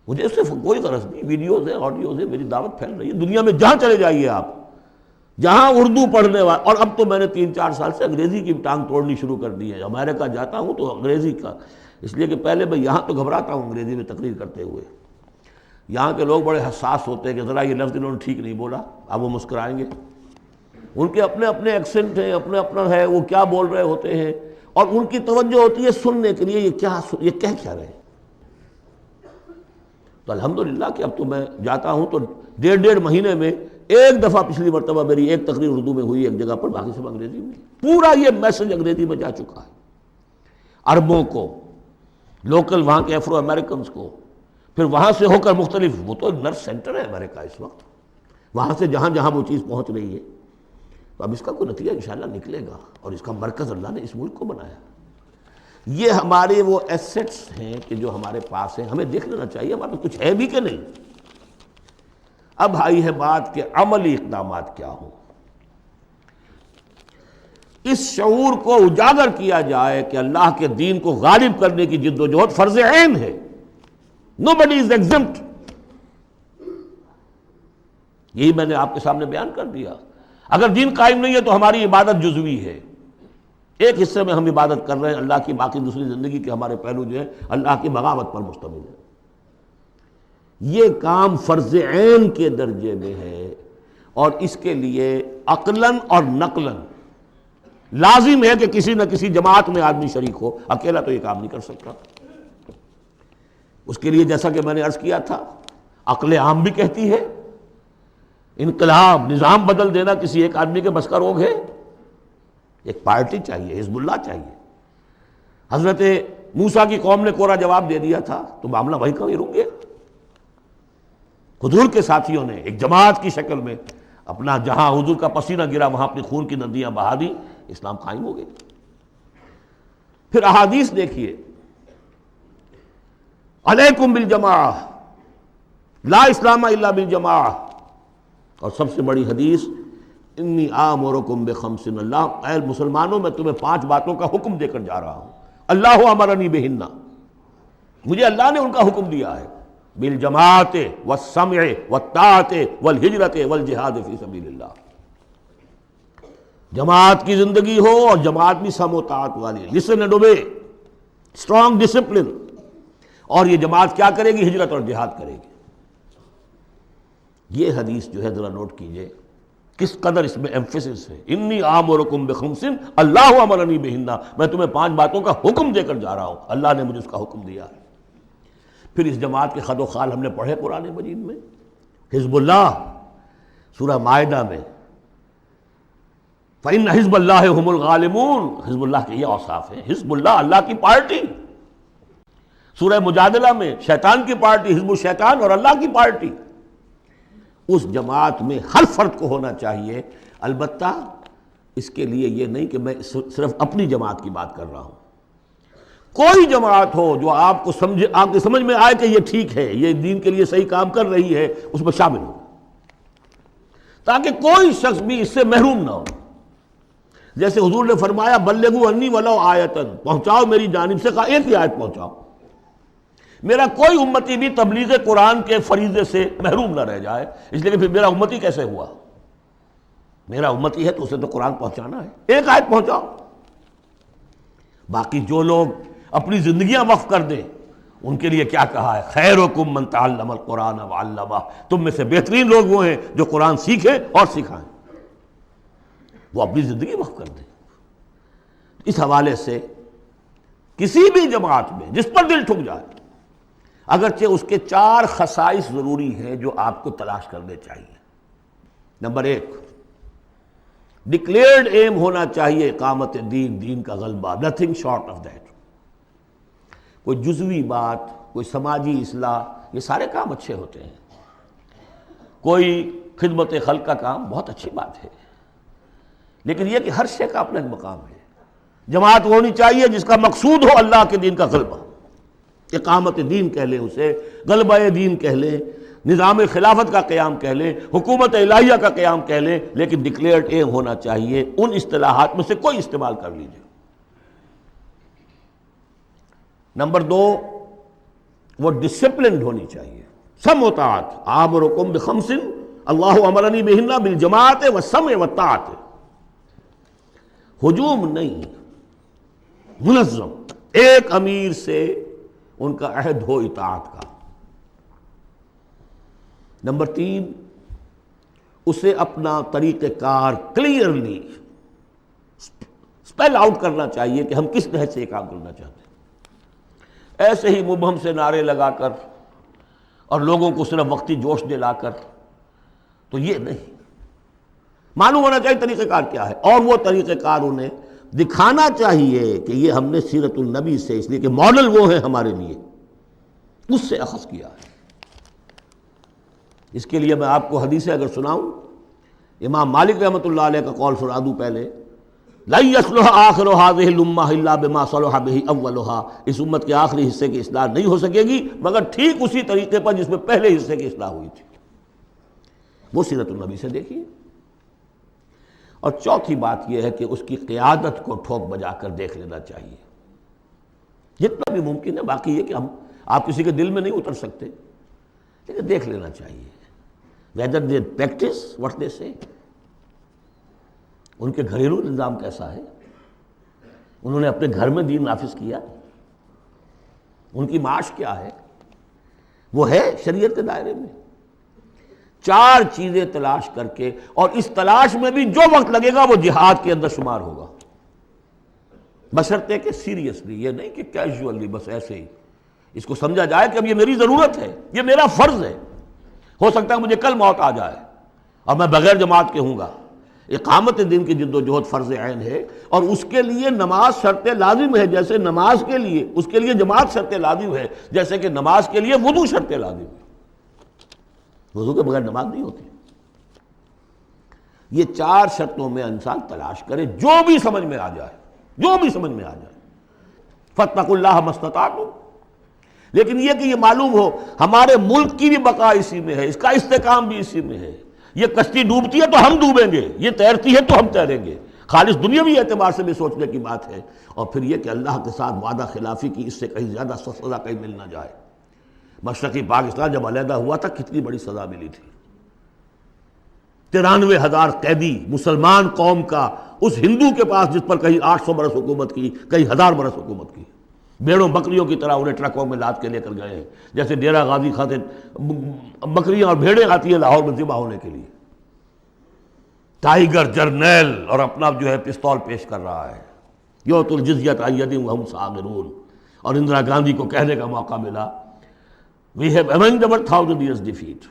مجھے اس سے کوئی غرض نہیں، ویڈیوز ہیں، آڈیوز ہیں، میری دعوت پھیل رہی ہے دنیا میں، جہاں چلے جائیے آپ، جہاں اردو پڑھنے والے، اور اب تو میں نے 3-4 سال سے انگریزی کی ٹانگ توڑنی شروع کر دی ہے۔ امریکہ جاتا ہوں تو انگریزی کا، اس لیے کہ پہلے میں یہاں تو گھبراتا ہوں انگریزی میں تقریر کرتے ہوئے، یہاں کے لوگ بڑے حساس ہوتے ہیں کہ ذرا یہ لفظ انہوں نے ٹھیک نہیں بولا، اب وہ مسکرائیں گے، ان کے اپنے اپنے ایکسنٹ ہیں، اپنا ہے، وہ کیا بول رہے ہوتے ہیں، اور ان کی توجہ ہوتی ہے سننے کے لیے یہ کہہ کیا رہے ہیں۔ تو الحمدللہ کہ اب تو میں جاتا ہوں تو 1.5 مہینے میں ایک دفعہ، پچھلی مرتبہ میری ایک تقریر اردو میں ہوئی ایک جگہ پر، باقی سب انگریزی میں، پورا یہ میسج انگریزی میں جا چکا ہے، عربوں کو، لوکل وہاں کے افرو امریکنز کو، پھر وہاں سے ہو کر مختلف، وہ تو نرس سینٹر ہے امریکہ اس وقت، وہاں سے جہاں جہاں وہ چیز پہنچ رہی ہے، تو اب اس کا کوئی نتیجہ انشاءاللہ نکلے گا، اور اس کا مرکز اللہ نے اس ملک کو بنایا۔ یہ ہمارے وہ ایسٹس ہیں کہ جو ہمارے پاس ہیں، ہمیں دیکھ لینا چاہیے ہمارے کچھ ہے بھی کہ نہیں۔ اب آئی ہے بات کہ عملی اقدامات کیا ہوں۔ اس شعور کو اجاگر کیا جائے کہ اللہ کے دین کو غالب کرنے کی جد و جہد فرض عین ہے، nobody is exempt۔ یہی میں نے آپ کے سامنے بیان کر دیا۔ اگر دین قائم نہیں ہے تو ہماری عبادت جزوی ہے، ایک حصے میں ہم عبادت کر رہے ہیں اللہ کی، باقی دوسری زندگی کے ہمارے پہلو جو ہے اللہ کی بغاوت پر مشتمل ہے۔ یہ کام فرض عین کے درجے میں ہے، اور اس کے لیے عقلاً اور نقلاً لازم ہے کہ کسی نہ کسی جماعت میں آدمی شریک ہو، اکیلا تو یہ کام نہیں کر سکتا۔ اس کے لیے جیسا کہ میں نے عرض کیا تھا، عقل عام بھی کہتی ہے انقلاب، نظام بدل دینا کسی ایک آدمی کے بس کا روگ ہے، ایک پارٹی چاہیے، حزب اللہ چاہیے۔ حضرت موسیٰ کی قوم نے کوڑا جواب دے دیا تھا تو معاملہ وہیں کا وہیں رک گیا۔ حضور کے ساتھیوں نے ایک جماعت کی شکل میں اپنا، جہاں حضور کا پسینہ گرا وہاں اپنی خون کی ندیاں بہا دی، اسلام قائم ہو گئی۔ پھر احادیث دیکھیے، علیکم بالجماعہ، لا اسلام الا بالجماعہ، اور سب سے بڑی حدیث انی آمرکم بخمس، اللہ اے مسلمانوں میں تمہیں 5 باتوں کا حکم دے کر جا رہا ہوں، اللہ امرنی بہن، مجھے اللہ نے ان کا حکم دیا ہے، بالجماعت والسمع والطاعت والہجرت والجہاد فی سبیل اللہ، جماعت کی زندگی ہو اور جماعت بھی سم و طاعت والی، listen and obey, strong discipline, اور یہ جماعت کیا کرے گی؟ ہجرت اور جہاد کرے گی۔ یہ حدیث جو ہے ذرا نوٹ کیجئے کس قدر اس میں ایمفیسس ہے، انی آمرکم بخمس اللہ امرنی بہن، میں تمہیں 5 باتوں کا حکم دے کر جا رہا ہوں، اللہ نے مجھے اس کا حکم دیا ہے۔ پھر اس جماعت کے خد و خال ہم نے پڑھے قرآن مجید میں، حزب اللہ سورہ مائدہ میں، فإن حزب اللہ هم الغالبون، حزب اللہ کے یہ اوصاف ہیں، حزب اللہ اللہ کی پارٹی۔ سورہ مجادلہ میں شیطان کی پارٹی، حزب الشیطان، اور اللہ کی پارٹی۔ اس جماعت میں ہر فرد کو ہونا چاہیے، البتہ اس کے لیے یہ نہیں کہ میں صرف اپنی جماعت کی بات کر رہا ہوں، کوئی جماعت ہو جو آپ کو سمجھے، آپ کی سمجھ میں آئے کہ یہ ٹھیک ہے، یہ دین کے لیے صحیح کام کر رہی ہے، اس میں شامل ہو، تاکہ کوئی شخص بھی اس سے محروم نہ ہو۔ جیسے حضور نے فرمایا بلغوا عنی ولو آیۃ، پہنچاؤ میری جانب سے، کہا ایک ہی آیت پہنچاؤ، میرا کوئی امتی بھی تبلیغ قرآن کے فریضے سے محروم نہ رہ جائے، اس لیے کہ پھر میرا امتی کیسے ہوا؟ میرا امتی ہے تو اسے تو قرآن پہنچانا ہے، ایک آیت پہنچاؤ۔ باقی جو لوگ اپنی زندگیاں وقف کر دیں، ان کے لیے کیا کہا ہے؟ خیرکم من تعلم القرآن وعلمہ، تم میں سے بہترین لوگ وہ ہیں جو قرآن سیکھیں اور سکھائیں۔ وہ اپنی زندگی وقف کر دیں۔ اس حوالے سے کسی بھی جماعت میں جس پر دل ٹھک جائے، اگرچہ اس کے 4 خصائص ضروری ہیں جو آپ کو تلاش کرنے چاہیے۔ نمبر 1، ڈکلیئرڈ ایم ہونا چاہیے اقامت دین، دین کا غلبہ، نتھنگ شارٹ آف دیٹ۔ کوئی جزوی بات، کوئی سماجی اصلاح، یہ سارے کام اچھے ہوتے ہیں، کوئی خدمت خلق کا کام بہت اچھی بات ہے، لیکن یہ کہ ہر شے کا اپنا ایک مقام ہے۔ جماعت ہونی چاہیے جس کا مقصود ہو اللہ کے دین کا غلبہ، اقامت دین کہہ لیں اسے، غلبہ دین کہہ لیں، نظام خلافت کا قیام کہہ لیں، حکومت الہیہ کا قیام کہہ لیں، لیکن ڈکلیئرڈ ایم ہونا چاہیے۔ ان اصطلاحات میں سے کوئی استعمال کر لیجیے۔ نمبر 2، وہ ڈسپلنڈ ہونی چاہیے، سمع و طاعت، آمرکم بخمس اللہ امرنی بہن بالجماعت والسمع والطاعت، ہجوم نہیں، منظم، ایک امیر سے ان کا عہد ہو اطاعت کا۔ نمبر 3، اسے اپنا طریقہ کار کلیئرلی اسپیل آؤٹ کرنا چاہیے کہ ہم کس نہج سے یہ کام کرنا چاہتے ہیں۔ ایسے ہی مبہم سے نعرے لگا کر اور لوگوں کو صرف وقتی جوش دلا کر تو یہ نہیں، معلوم ہونا چاہیے طریقہ کار کیا ہے، اور وہ طریقہ کار انہیں دکھانا چاہیے کہ یہ ہم نے سیرت النبی سے، اس لیے کہ ماڈل وہ ہیں ہمارے لیے، اس سے اخذ کیا ہے۔ اس کے لیے میں آپ کو حدیثیں اگر سناؤں، امام مالک رحمۃ اللہ علیہ کا قول سنا دوں پہلے، لن یصلح آخر هذه الامہ الا بما صلح به اولها، اس امت کے آخری حصے کی اصلاح نہیں ہو سکے گی مگر ٹھیک اسی طریقے پر جس میں پہلے حصے کی اصلاح ہوئی تھی۔ وہ سیرت النبی سے دیکھیے۔ اور چوتھی بات یہ ہے کہ اس کی قیادت کو ٹھوک بجا کر دیکھ لینا چاہیے جتنا بھی ممکن ہے۔ باقی یہ کہ آپ کسی کے دل میں نہیں اتر سکتے، لیکن دیکھ لینا چاہیے whether they practice what they say، ان کے گھریلو نظام کیسا ہے، انہوں نے اپنے گھر میں دین نافذ کیا، ان کی معاش کیا ہے، وہ ہے شریعت کے دائرے میں۔ 4 چیزیں تلاش کر کے، اور اس تلاش میں بھی جو وقت لگے گا وہ جہاد کے اندر شمار ہوگا، بشرطے کہ سیریسلی، یہ نہیں کہ کیجولی بس ایسے ہی اس کو سمجھا جائے کہ اب یہ میری ضرورت ہے، یہ میرا فرض ہے، ہو سکتا ہے مجھے کل موت آ جائے اور میں بغیر جماعت کے ہوں گا۔ اقامت دین کی جد و جہد فرض عین ہے، اور اس کے لیے نماز شرط لازم ہے، جیسے نماز کے لیے اس کے لیے جماعت شرط لازم ہے، جیسے کہ نماز کے لیے وضو شرط لازم ہے، وضو کے بغیر نماز نہیں ہوتی۔ یہ 4 شرطوں میں انسان تلاش کرے، جو بھی سمجھ میں آ جائے، جو بھی سمجھ میں آ جائے، فاتقوا اللہ ما استطعتم۔ لیکن یہ کہ یہ معلوم ہو ہمارے ملک کی بھی بقا اسی میں ہے، اس کا استحکام بھی اسی میں ہے۔ یہ کشتی ڈوبتی ہے تو ہم ڈوبیں گے، یہ تیرتی ہے تو ہم تیریں گے، خالص دنیاوی اعتبار سے بھی سوچنے کی بات ہے۔ اور پھر یہ کہ اللہ کے ساتھ وعدہ خلافی کی اس سے کہیں زیادہ سزا کہیں مل نہ جائے۔ مشرقی پاکستان جب علیحدہ ہوا تھا کتنی بڑی سزا ملی تھی، 93,000 قیدی مسلمان قوم کا اس ہندو کے پاس جس پر کہیں 800 برس حکومت کی، کہیں 1000 برس حکومت کی، بیڑوں بکریوں کی طرح انہیں ٹرکوں میں لاد کے لے کر گئے ہیں، جیسے ڈیرہ غازی خاطر بکریاں اور بھیڑیں آتی ہیں لاہور میں ذبح ہونے کے لیے۔ ٹائیگر جرنیل اور اپنا جو ہے پستول پیش کر رہا ہے، یؤت الجزیۃ عن ید وہم صاغرون، اور اندرا گاندھی کو کہنے کا موقع ملا we have avenged our 1000 years defeat،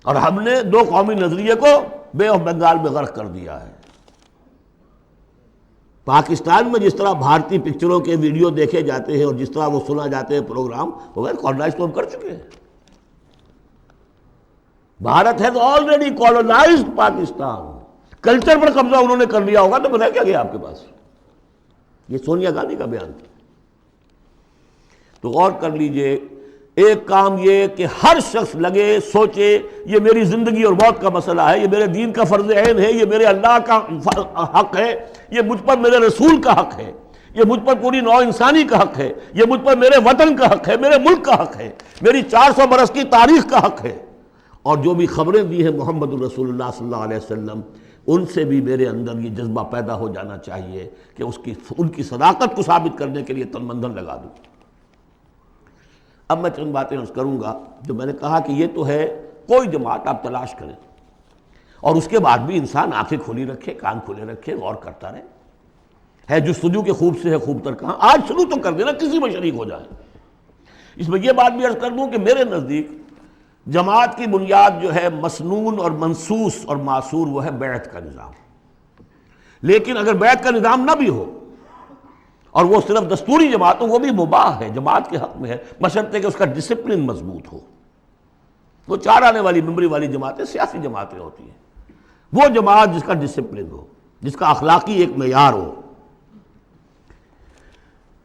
اور ہم نے 2 قومی نظریے کو بے آف بنگال میں غرق کر دیا ہے۔ پاکستان میں جس طرح بھارتی پکچروں کے ویڈیو دیکھے جاتے ہیں اور جس طرح وہ سنا جاتے ہیں پروگرام، وہ کالونائز تو ہم کر چکے ہیں۔ Bharat has already colonized Pakistan, culture پر قبضہ انہوں نے کر لیا ہوگا تو بتایا کیا گیا آپ کے پاس؟ یہ سونیا گاندھی کا بیان تھا۔ تو غور کر لیجئے، ایک کام یہ کہ ہر شخص لگے سوچے یہ میری زندگی اور موت کا مسئلہ ہے، یہ میرے دین کا فرض عین ہے، یہ میرے اللہ کا حق ہے، یہ مجھ پر میرے رسول کا حق ہے، یہ مجھ پر پوری نوع انسانی کا حق ہے، یہ مجھ پر میرے وطن کا حق ہے، میرے ملک کا حق ہے، میری 400 برس کی تاریخ کا حق ہے، اور جو بھی خبریں دی ہیں محمد الرسول اللہ صلی اللہ علیہ وسلم، ان سے بھی میرے اندر یہ جذبہ پیدا ہو جانا چاہیے کہ ان کی صداقت کو ثابت کرنے کے لیے تن من دھن لگا دوں۔ اب میں چند باتیں عرض کروں گا۔ جو میں نے کہا کہ یہ تو ہے کوئی جماعت آپ تلاش کریں، اور اس کے بعد بھی انسان آنکھیں کھلی رکھے، کان کھلے رکھے، غور کرتا رہے۔ ہے جستجو کے خوب سے ہے خوب تر کہاں، آج شروع تو کر دینا، کسی میں شریک ہو جائے۔ اس میں یہ بات بھی عرض کر دوں کہ میرے نزدیک جماعت کی بنیاد جو ہے مسنون اور منسوس اور معصور وہ ہے بیعت کا نظام۔ لیکن اگر بیعت کا نظام نہ بھی ہو اور وہ صرف دستوری جماعت ہو، وہ بھی مباح ہے، جماعت کے حق میں ہے، بشرطے کہ اس کا ڈسپلن مضبوط ہو۔ وہ چار آنے والی ممبری والی جماعتیں سیاسی جماعتیں ہوتی ہیں، وہ جماعت جس کا ڈسپلن ہو، جس کا اخلاقی ایک معیار ہو۔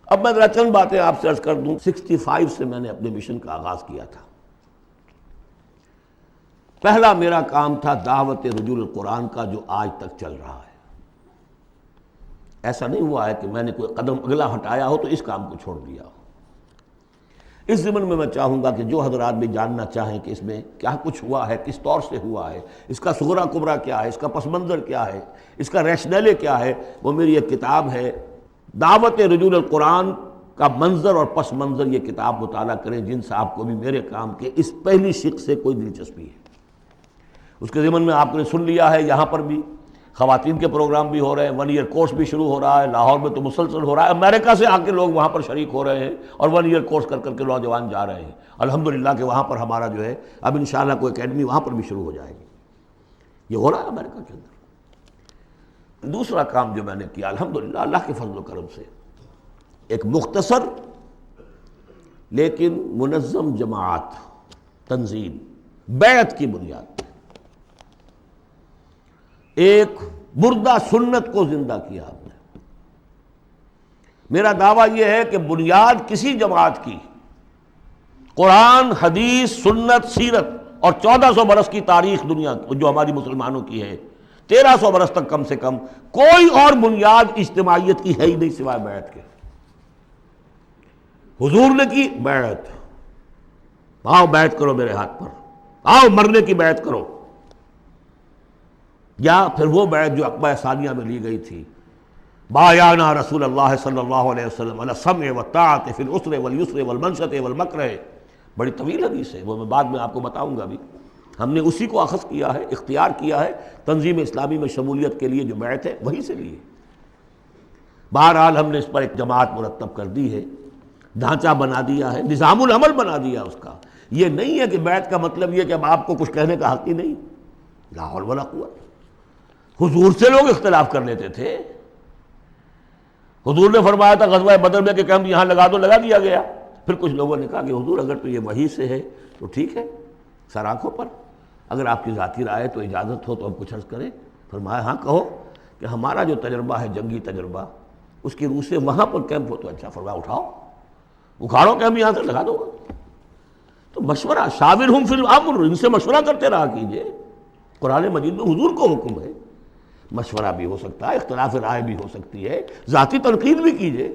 اب میں ذرا چند باتیں آپ سے عرض کر دوں۔ 65 سے میں نے اپنے مشن کا آغاز کیا تھا۔ پہلا میرا کام تھا دعوت رجوع القرآن کا، جو آج تک چل رہا ہے۔ ایسا نہیں ہوا ہے کہ میں نے کوئی قدم اگلا ہٹایا ہو تو اس کام کو چھوڑ دیا ہو۔ اس ضمن میں چاہوں گا کہ جو حضرات بھی جاننا چاہیں کہ اس میں کیا کچھ ہوا ہے، کس طور سے ہوا ہے، اس کا صغرا کبرا کیا ہے، اس کا پس منظر کیا ہے، اس کا ریشنلے کیا ہے، وہ میری ایک کتاب ہے دعوت رجوع القرآن کا منظر اور پس منظر۔ یہ کتاب مطالعہ کریں جن صاحب کو بھی میرے کام کے اس پہلی شق سے کوئی دلچسپی ہے۔ اس کے ضمن میں آپ نے سن لیا ہے، یہاں پر بھی خواتین کے پروگرام بھی ہو رہے ہیں، 1 ایئر کورس بھی شروع ہو رہا ہے، لاہور میں تو مسلسل ہو رہا ہے، امریکہ سے آ کے لوگ وہاں پر شریک ہو رہے ہیں اور 1 ایئر کورس کر کر کے نوجوان جا رہے ہیں۔ الحمدللہ کہ وہاں پر ہمارا جو ہے اب انشاءاللہ کوئی اکیڈمی وہاں پر بھی شروع ہو جائے گی۔ یہ ہو رہا ہے امریکہ کے اندر۔ دوسرا کام جو میں نے کیا الحمدللہ اللہ کے فضل و کرم سے، ایک مختصر لیکن منظم جماعت تنظیم بیعت کی بنیاد، ایک مردہ سنت کو زندہ کیا آپ نے۔ میرا دعویٰ یہ ہے کہ بنیاد کسی جماعت کی قرآن، حدیث، سنت، سیرت اور 1400 برس کی تاریخ دنیا جو ہماری مسلمانوں کی ہے، 1300 برس تک کم سے کم کوئی اور بنیاد اجتماعیت کی ہے ہی نہیں سوائے بیعت کے۔ حضور نے کی بیعت، آؤ بیعت کرو میرے ہاتھ پر، آؤ مرنے کی بیعت کرو، یا پھر وہ بیعت جو عقبہ ثانیہ میں لی گئی تھی، بایعنا رسول اللہ صلی اللہ علیہ وسلم علی السمع والطاعۃ فی العسر والیسر والمنشط والمکرہ، بڑی طویل حدیث ہے، وہ میں بعد میں آپ کو بتاؤں گا بھی۔ ہم نے اسی کو اخذ کیا ہے، اختیار کیا ہے، تنظیم اسلامی میں شمولیت کے لیے جو بیعت ہے وہیں سے لی ہے۔ بہرحال ہم نے اس پر ایک جماعت مرتب کر دی ہے، ڈھانچہ بنا دیا ہے، نظام العمل بنا دیا اس کا۔ یہ نہیں ہے کہ بیعت کا مطلب یہ کہ اب آپ کو کچھ کہنے کا حق ہی نہیں، لا حول ولا قوت۔ حضور سے لوگ اختلاف کر لیتے تھے، حضور نے فرمایا تھا غزوہ بدر میں کہ کیمپ یہاں لگا دو، لگا دیا گیا۔ پھر کچھ لوگوں نے کہا کہ حضور اگر تو یہ وحی سے ہے تو ٹھیک ہے، سر آنکھوں پر، اگر آپ کی ذاتی رائے تو اجازت ہو تو ہم کچھ عرض کریں۔ فرمایا ہاں کہو، کہ ہمارا جو تجربہ ہے جنگی تجربہ، اس کی روح سے وہاں پر کیمپ ہو تو اچھا۔ فرمایا اٹھاؤ، اکھاڑو کیمپ یہاں سے لگا دو۔ تو مشورہ، شاورہم فی الامر، ان سے مشورہ کرتے رہا کیجئے۔ قرآن مجید میں حضور کو حکم ہے، مشورہ بھی ہو سکتا ہے، اختلاف رائے بھی ہو سکتی ہے، ذاتی تنقید بھی کیجئے۔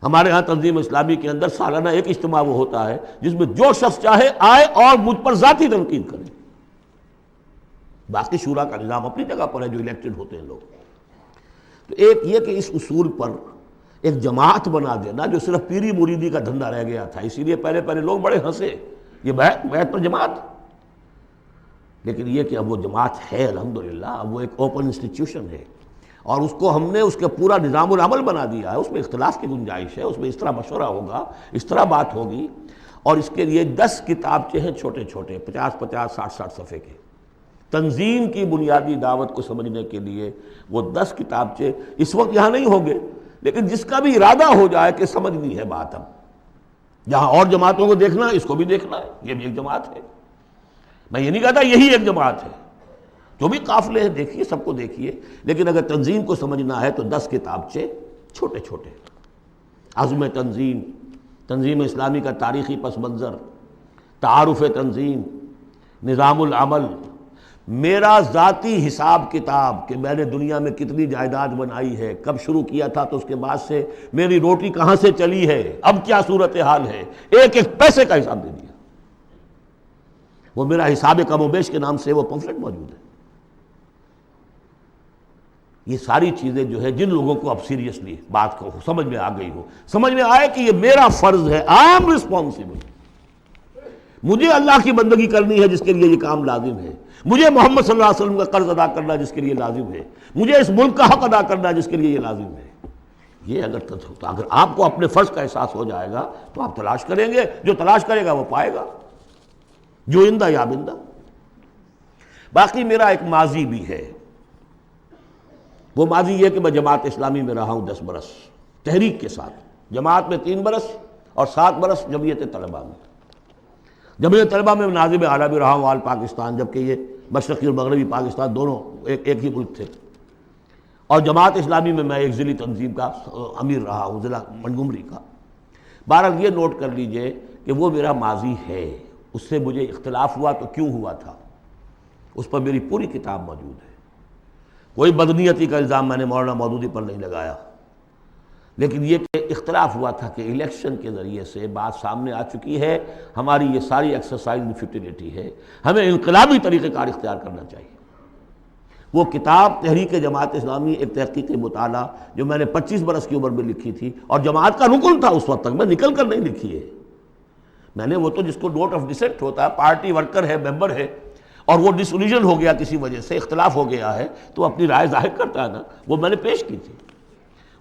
ہمارے ہاں تنظیم اسلامی کے اندر سالانہ ایک اجتماع وہ ہوتا ہے جس میں جو شخص چاہے آئے اور مجھ پر ذاتی تنقید کرے۔ باقی شورا کا نظام اپنی جگہ پر ہے جو الیکٹڈ ہوتے ہیں لوگ۔ تو ایک یہ کہ اس اصول پر ایک جماعت بنا دینا جو صرف پیری مریدی کا دھندا رہ گیا تھا، اسی لیے پہلے لوگ بڑے ہنسے، یہ بیعت پر جماعت۔ لیکن یہ کہ اب وہ جماعت ہے الحمدللہ، اب وہ ایک اوپن انسٹیٹیوشن ہے، اور اس کو ہم نے اس کا پورا نظام العمل بنا دیا ہے۔ اس میں اختلاف کی گنجائش ہے، اس میں اس طرح مشورہ ہوگا، اس طرح بات ہوگی، اور اس کے لیے 10 کتابچے ہیں چھوٹے چھوٹے، 50-50 60-60 صفحے کے۔ تنظیم کی بنیادی دعوت کو سمجھنے کے لیے وہ 10 کتابچے اس وقت یہاں نہیں ہوں گے، لیکن جس کا بھی ارادہ ہو جائے کہ سمجھنی ہے بات، اب جہاں اور جماعتوں کو دیکھنا ہے اس کو بھی دیکھنا ہے، یہ بھی ایک جماعت ہے۔ میں یہ نہیں کہتا یہی ایک جماعت ہے، جو بھی قافلے ہیں دیکھیے، سب کو دیکھیے، لیکن اگر تنظیم کو سمجھنا ہے تو 10 کتابچے چھوٹے چھوٹے۔ عزم تنظیم، تنظیم اسلامی کا تاریخی پس منظر، تعارف تنظیم، نظام العمل، میرا ذاتی حساب کتاب کہ میں نے دنیا میں کتنی جائیداد بنائی ہے، کب شروع کیا تھا تو اس کے بعد سے میری روٹی کہاں سے چلی ہے، اب کیا صورتحال ہے، ایک ایک پیسے کا حساب دے دیا۔ وہ میرا حساب کم و بیش کے نام سے وہ پمفلٹ موجود ہے۔ یہ ساری چیزیں جو ہے جن لوگوں کو اب سیریسلی بات کو سمجھ میں آ گئی ہو، سمجھ میں آئے کہ یہ میرا فرض ہے، آئی ایم ریسپانسبل، مجھے اللہ کی بندگی کرنی ہے جس کے لیے یہ کام لازم ہے، مجھے محمد صلی اللہ علیہ وسلم کا قرض ادا کرنا جس کے لیے لازم ہے، مجھے اس ملک کا حق ادا کرنا جس کے لیے یہ لازم ہے۔ یہ اگر آپ کو اپنے فرض کا احساس ہو جائے گا تو آپ تلاش کریں گے، جو تلاش کرے گا وہ پائے گا، جو اندہ یا بندہ۔ باقی میرا ایک ماضی بھی ہے، وہ ماضی یہ کہ میں جماعت اسلامی میں رہا ہوں 10 برس تحریک کے ساتھ، جماعت میں 3 برس اور 7 برس جمعیت طلبہ میں۔ جمعیت طلبہ میں ناظم اعلیٰ بھی رہا ہوں آل پاکستان، جبکہ یہ مشرقی اور مغربی پاکستان دونوں ایک ہی ملک تھے، اور جماعت اسلامی میں میں ایک ضلعی تنظیم کا امیر رہا ہوں، ضلع منگمری کا۔ بہرحال یہ نوٹ کر لیجئے کہ وہ میرا ماضی ہے، اس سے مجھے اختلاف ہوا تو کیوں ہوا تھا، اس پر میری پوری کتاب موجود ہے۔ کوئی بدنیتی کا الزام میں نے مولانا مودودی پر نہیں لگایا، لیکن یہ کہ اختلاف ہوا تھا کہ الیکشن کے ذریعے سے بات سامنے آ چکی ہے، ہماری یہ ساری ایکسرسائز میں فیوٹیلیٹی ہے، ہمیں انقلابی طریقہ کار اختیار کرنا چاہیے۔ وہ کتاب تحریک جماعت اسلامی ایک تحقیقی مطالعہ جو میں نے 25 برس کی عمر میں لکھی تھی، اور جماعت کا رکن تھا اس وقت تک، میں نکل کر نہیں لکھی ہے میں نے، وہ تو جس کو نوٹ آف ڈسینٹ ہوتا ہے، پارٹی ورکر ہے، ممبر ہے، اور وہ ڈس اولیژن ہو گیا کسی وجہ سے، اختلاف ہو گیا ہے تو اپنی رائے ظاہر کرتا ہے نا، وہ میں نے پیش کی تھی۔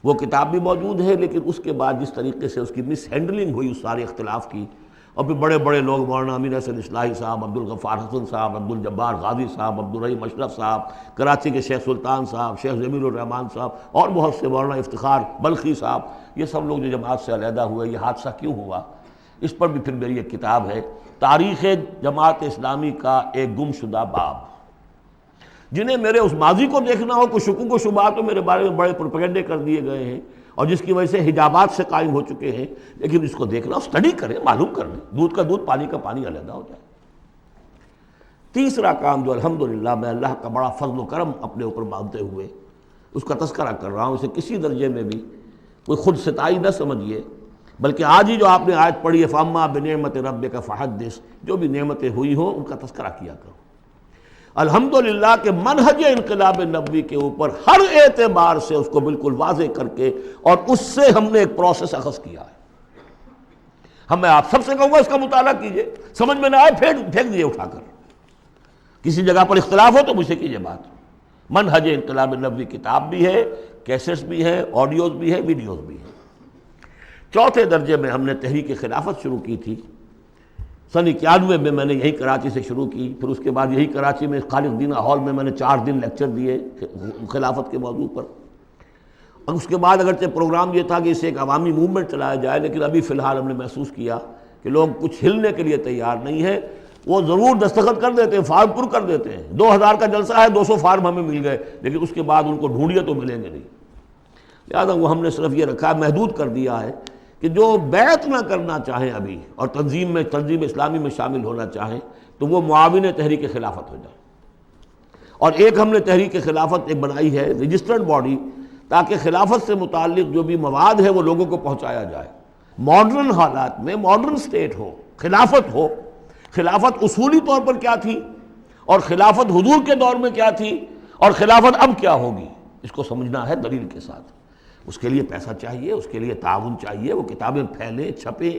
وہ کتاب بھی موجود ہے، لیکن اس کے بعد جس طریقے سے اس کی مس ہینڈلنگ ہوئی اس سارے اختلاف کی، اور پھر بڑے بڑے لوگ مولانا امین حسن اصلاحی صاحب، عبدالغفار حسن صاحب، عبدالجبار غازی صاحب، عبدالرحیم اشرف صاحب، کراچی کے شیخ سلطان صاحب، شیخ جمیل الرحمان صاحب، اور بہت سے، مولانا افتخار بلخی صاحب، یہ سب لوگ جو جماعت سے علیحدہ ہوئے، یہ حادثہ کیوں ہوا، اس پر بھی پھر میری ایک کتاب ہے، تاریخ جماعت اسلامی کا ایک گم شدہ باب۔ جنہیں میرے اس ماضی کو دیکھنا ہو، کوئی شکوک و شبہات تو میرے بارے میں بڑے پروپیگنڈے کر دیے گئے ہیں، اور جس کی وجہ سے حجابات سے قائم ہو چکے ہیں، لیکن اس کو دیکھنا، اسٹڈی کریں، معلوم کر لیں، دودھ کا دودھ پانی کا پانی علیحدہ ہو جائے۔ تیسرا کام جو الحمدللہ میں اللہ کا بڑا فضل و کرم اپنے اوپر مانتے ہوئے اس کا تذکرہ کر رہا ہوں، اسے کسی درجے میں بھی کوئی خود ستائی نہ سمجھیے، بلکہ آج ہی جو آپ نے آیت پڑھی ہے فَأَمَّا بِنِعْمَتِ رَبِّكَ فَحَدِّثْ، جو بھی نعمتیں ہوئی ہوں ان کا تذکرہ کیا کرو۔ الحمدللہ کہ منہج انقلاب نبوی کے اوپر ہر اعتبار سے اس کو بالکل واضح کر کے، اور اس سے ہم نے ایک پروسیس اخذ کیا ہے۔ میں آپ سب سے کہوں گا اس کا مطالعہ کیجئے، سمجھ میں نہ آئے پھینک دیجئے اٹھا کر، کسی جگہ پر اختلاف ہو تو مجھ سے کیجئے بات۔ منہج انقلاب نبوی کتاب بھی ہے، کیسٹس بھی ہیں، آڈیوز بھی ہیں، ویڈیوز بھی ہیں۔ چوتھے درجے میں ہم نے تحریک خلافت شروع کی تھی، سن 91 میں میں نے یہی کراچی سے شروع کی، پھر اس کے بعد یہی کراچی میں خالق دینہ ہال میں نے 4 دن لیکچر دیے خلافت کے موضوع پر، اور اس کے بعد اگرچہ پروگرام یہ تھا کہ اسے ایک عوامی موومنٹ چلایا جائے، لیکن ابھی فی الحال ہم نے محسوس کیا کہ لوگ کچھ ہلنے کے لیے تیار نہیں ہیں۔ وہ ضرور دستخط کر دیتے ہیں، فارم پر کر دیتے ہیں، 2000 کا جلسہ ہے، 200 فارم ہمیں مل گئے، لیکن اس کے بعد ان کو ڈھونڈیے تو ملیں گے نہیں۔ لہٰذا وہ ہم نے صرف یہ رکھا ہے، محدود کر دیا ہے کہ جو بیعت نہ کرنا چاہیں ابھی اور تنظیم اسلامی میں شامل ہونا چاہیں تو وہ معاون تحریک خلافت ہو جائے۔ اور ایک ہم نے تحریک خلافت ایک بنائی ہے رجسٹرڈ باڈی، تاکہ خلافت سے متعلق جو بھی مواد ہے وہ لوگوں کو پہنچایا جائے۔ ماڈرن حالات میں ماڈرن سٹیٹ ہو، خلافت اصولی طور پر کیا تھی، اور خلافت حضور کے دور میں کیا تھی، اور خلافت اب کیا ہوگی، اس کو سمجھنا ہے دلیل کے ساتھ۔ اس کے لیے پیسہ چاہیے، اس کے لیے تعاون چاہیے، وہ کتابیں پھیلیں، چھپیں۔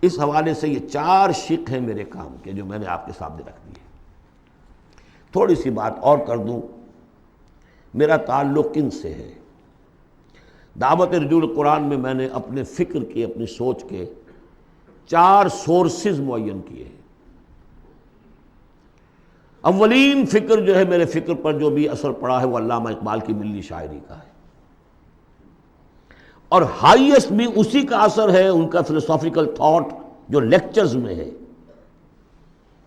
اس حوالے سے یہ 4 شق ہیں میرے کام کے جو میں نے آپ کے سامنے رکھ دیے۔ تھوڑی سی بات اور کر دوں، میرا تعلق کن سے ہے۔ دعوت رجوع القرآن میں نے اپنے فکر کے، اپنی سوچ کے 4 سورسز معین کیے ہیں۔ اولین فکر جو ہے، میرے فکر پر جو بھی اثر پڑا ہے وہ علامہ اقبال کی ملی شاعری کا ہے، اور ہائیسٹ بھی اسی کا اثر ہے ان کا فلسافیکل تھاٹ جو لیکچرز میں ہے،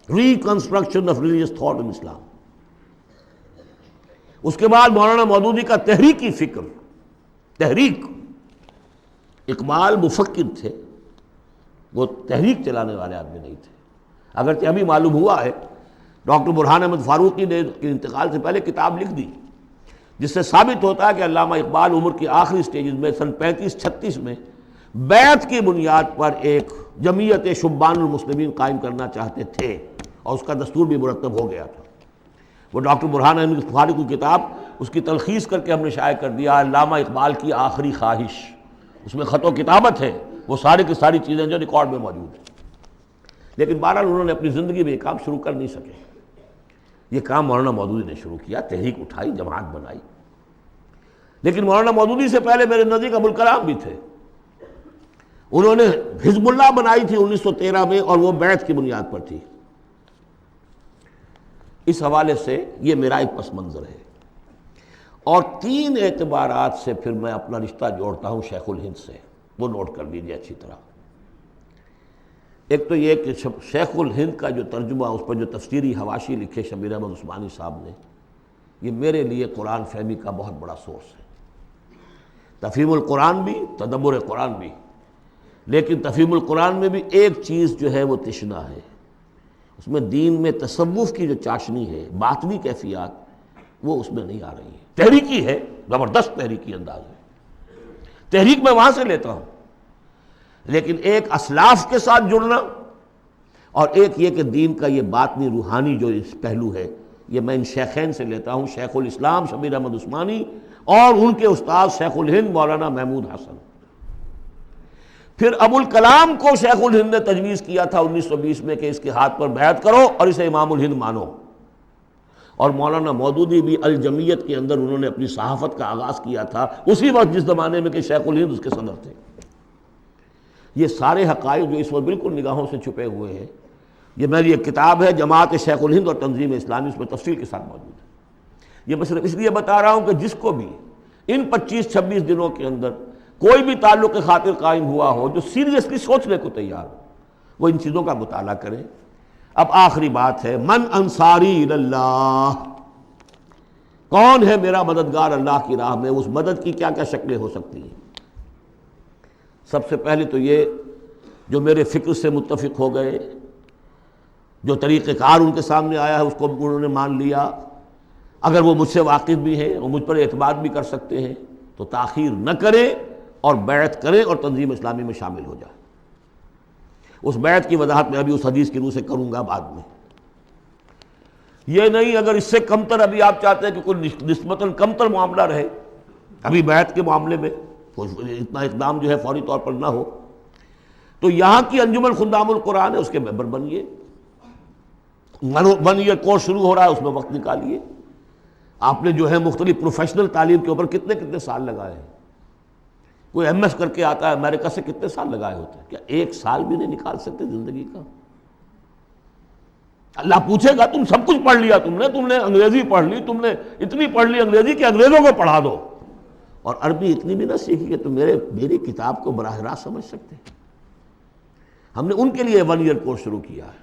reconstruction of religious thought in Islam. اس کے بعد مولانا مودودی کا تحریکی فکر، تحریک۔ اقبال مفکر تھے، وہ تحریک چلانے والے آدمی نہیں تھے، اگرچہ ابھی معلوم ہوا ہے ڈاکٹر برہان احمد فاروقی نے انتقال سے پہلے کتاب لکھ دی، جس سے ثابت ہوتا ہے کہ علامہ اقبال عمر کی آخری سٹیجز میں سن 35-36 میں بیعت کی بنیاد پر ایک جمعیت شبان المسلمین قائم کرنا چاہتے تھے، اور اس کا دستور بھی مرتب ہو گیا تھا۔ وہ ڈاکٹر برہان احمد فاروقی کی کتاب، اس کی تلخیص کر کے ہم نے شائع کر دیا علامہ اقبال کی آخری خواہش، اس میں خط و کتابت ہے، وہ ساری کی ساری چیزیں جو ریکارڈ میں موجود ہیں۔ لیکن بہرحال انہوں نے اپنی زندگی میں یہ کام شروع کر نہیں سکے۔ یہ کام مولانا مودودی نے شروع کیا، تحریک اٹھائی، جماعت بنائی۔ لیکن مولانا مودودی سے پہلے میرے نزدیک ابوالکلام بھی تھے۔ انہوں نے حزب اللہ بنائی تھی 1913 میں، اور وہ بیعت کی بنیاد پر تھی۔ اس حوالے سے یہ میرا ایک پس منظر ہے۔ اور 3 اعتبارات سے پھر میں اپنا رشتہ جوڑتا ہوں شیخ الہند سے، وہ نوٹ کر لیجیے اچھی طرح۔ ایک تو یہ کہ شیخ الہند کا جو ترجمہ، اس پر جو تفسیری حواشی لکھے شبیر احمد عثمانی صاحب نے، یہ میرے لیے قرآن فہمی کا بہت بڑا سورس ہے۔ تفہیم القرآن بھی، تدبر قرآن بھی، لیکن تفہیم القرآن میں بھی ایک چیز جو ہے وہ تشنا ہے، اس میں دین میں تصوف کی جو چاشنی ہے، باطنی کیفیات، وہ اس میں نہیں آ رہی ہے۔ تحریکی ہے، زبردست تحریکی انداز ہے، تحریک میں وہاں سے لیتا ہوں، لیکن ایک اسلاف کے ساتھ جڑنا اور ایک یہ کہ دین کا یہ باطنی روحانی جو اس پہلو ہے، یہ میں ان شیخین سے لیتا ہوں، شیخ الاسلام شبیر احمد عثمانی اور ان کے استاد شیخ الہند مولانا محمود حسن۔ پھر ابوالکلام کو شیخ الہند نے تجویز کیا تھا 1920 میں کہ اس کے ہاتھ پر بیعت کرو اور اسے امام الہند مانو، اور مولانا مودودی بھی الجمیت کے اندر انہوں نے اپنی صحافت کا آغاز کیا تھا اسی وقت جس زمانے میں کہ شیخ الہند اس کے صدر تھے۔ یہ سارے حقائق جو اس وقت بالکل نگاہوں سے چھپے ہوئے ہیں، یہ میری ایک کتاب ہے جماعت شیخ الہند اور تنظیم اسلامی، اس میں تفصیل کے ساتھ موجود ہے۔ یہ میں صرف اس لیے بتا رہا ہوں کہ جس کو بھی ان 25-26 دنوں کے اندر کوئی بھی تعلق خاطر قائم ہوا ہو، جو سیریسلی سوچنے کو تیار ہو، وہ ان چیزوں کا مطالعہ کرے۔ اب آخری بات ہے، من انصاری اللہ، کون ہے میرا مددگار اللہ کی راہ میں؟ اس مدد کی کیا کیا شکلیں ہو سکتی ہیں؟ سب سے پہلے تو یہ جو میرے فکر سے متفق ہو گئے، جو طریقہ کار ان کے سامنے آیا ہے اس کو انہوں نے مان لیا، اگر وہ مجھ سے واقف بھی ہیں اور مجھ پر اعتماد بھی کر سکتے ہیں تو تاخیر نہ کریں اور بیعت کریں اور تنظیم اسلامی میں شامل ہو جائیں۔ اس بیعت کی وضاحت میں ابھی اس حدیث کی روح سے کروں گا بعد میں۔ یہ نہیں اگر اس سے کمتر ابھی آپ چاہتے ہیں کہ کوئی نسبتاً کمتر معاملہ رہے ابھی بیعت کے معاملے میں، اتنا اقدام جو ہے فوری طور پر نہ ہو، تو یہاں کی انجمن خدام القرآن ہے، اس کے ممبر بنیے۔ 1 ایئر کورس شروع ہو رہا ہے، اس میں وقت نکالیے۔ آپ نے جو ہے مختلف پروفیشنل تعلیم کے اوپر کتنے سال لگائے ہیں؟ کوئی ایم ایس کر کے آتا ہے امریکہ سے، کتنے سال لگائے ہوتے ہیں؟ کیا 1 سال بھی نہیں نکال سکتے زندگی کا؟ اللہ پوچھے گا تم سب کچھ پڑھ لیا، تم نے انگریزی پڑھ لی، تم نے اتنی پڑھ لی انگریزی کہ انگریزوں کو پڑھا دو، اور عربی اتنی بھی نہ سیکھی کہ تم میری کتاب کو براہ راست سمجھ سکتے۔ ہم نے ان کے لیے 1 ایئر کورس شروع کیا ہے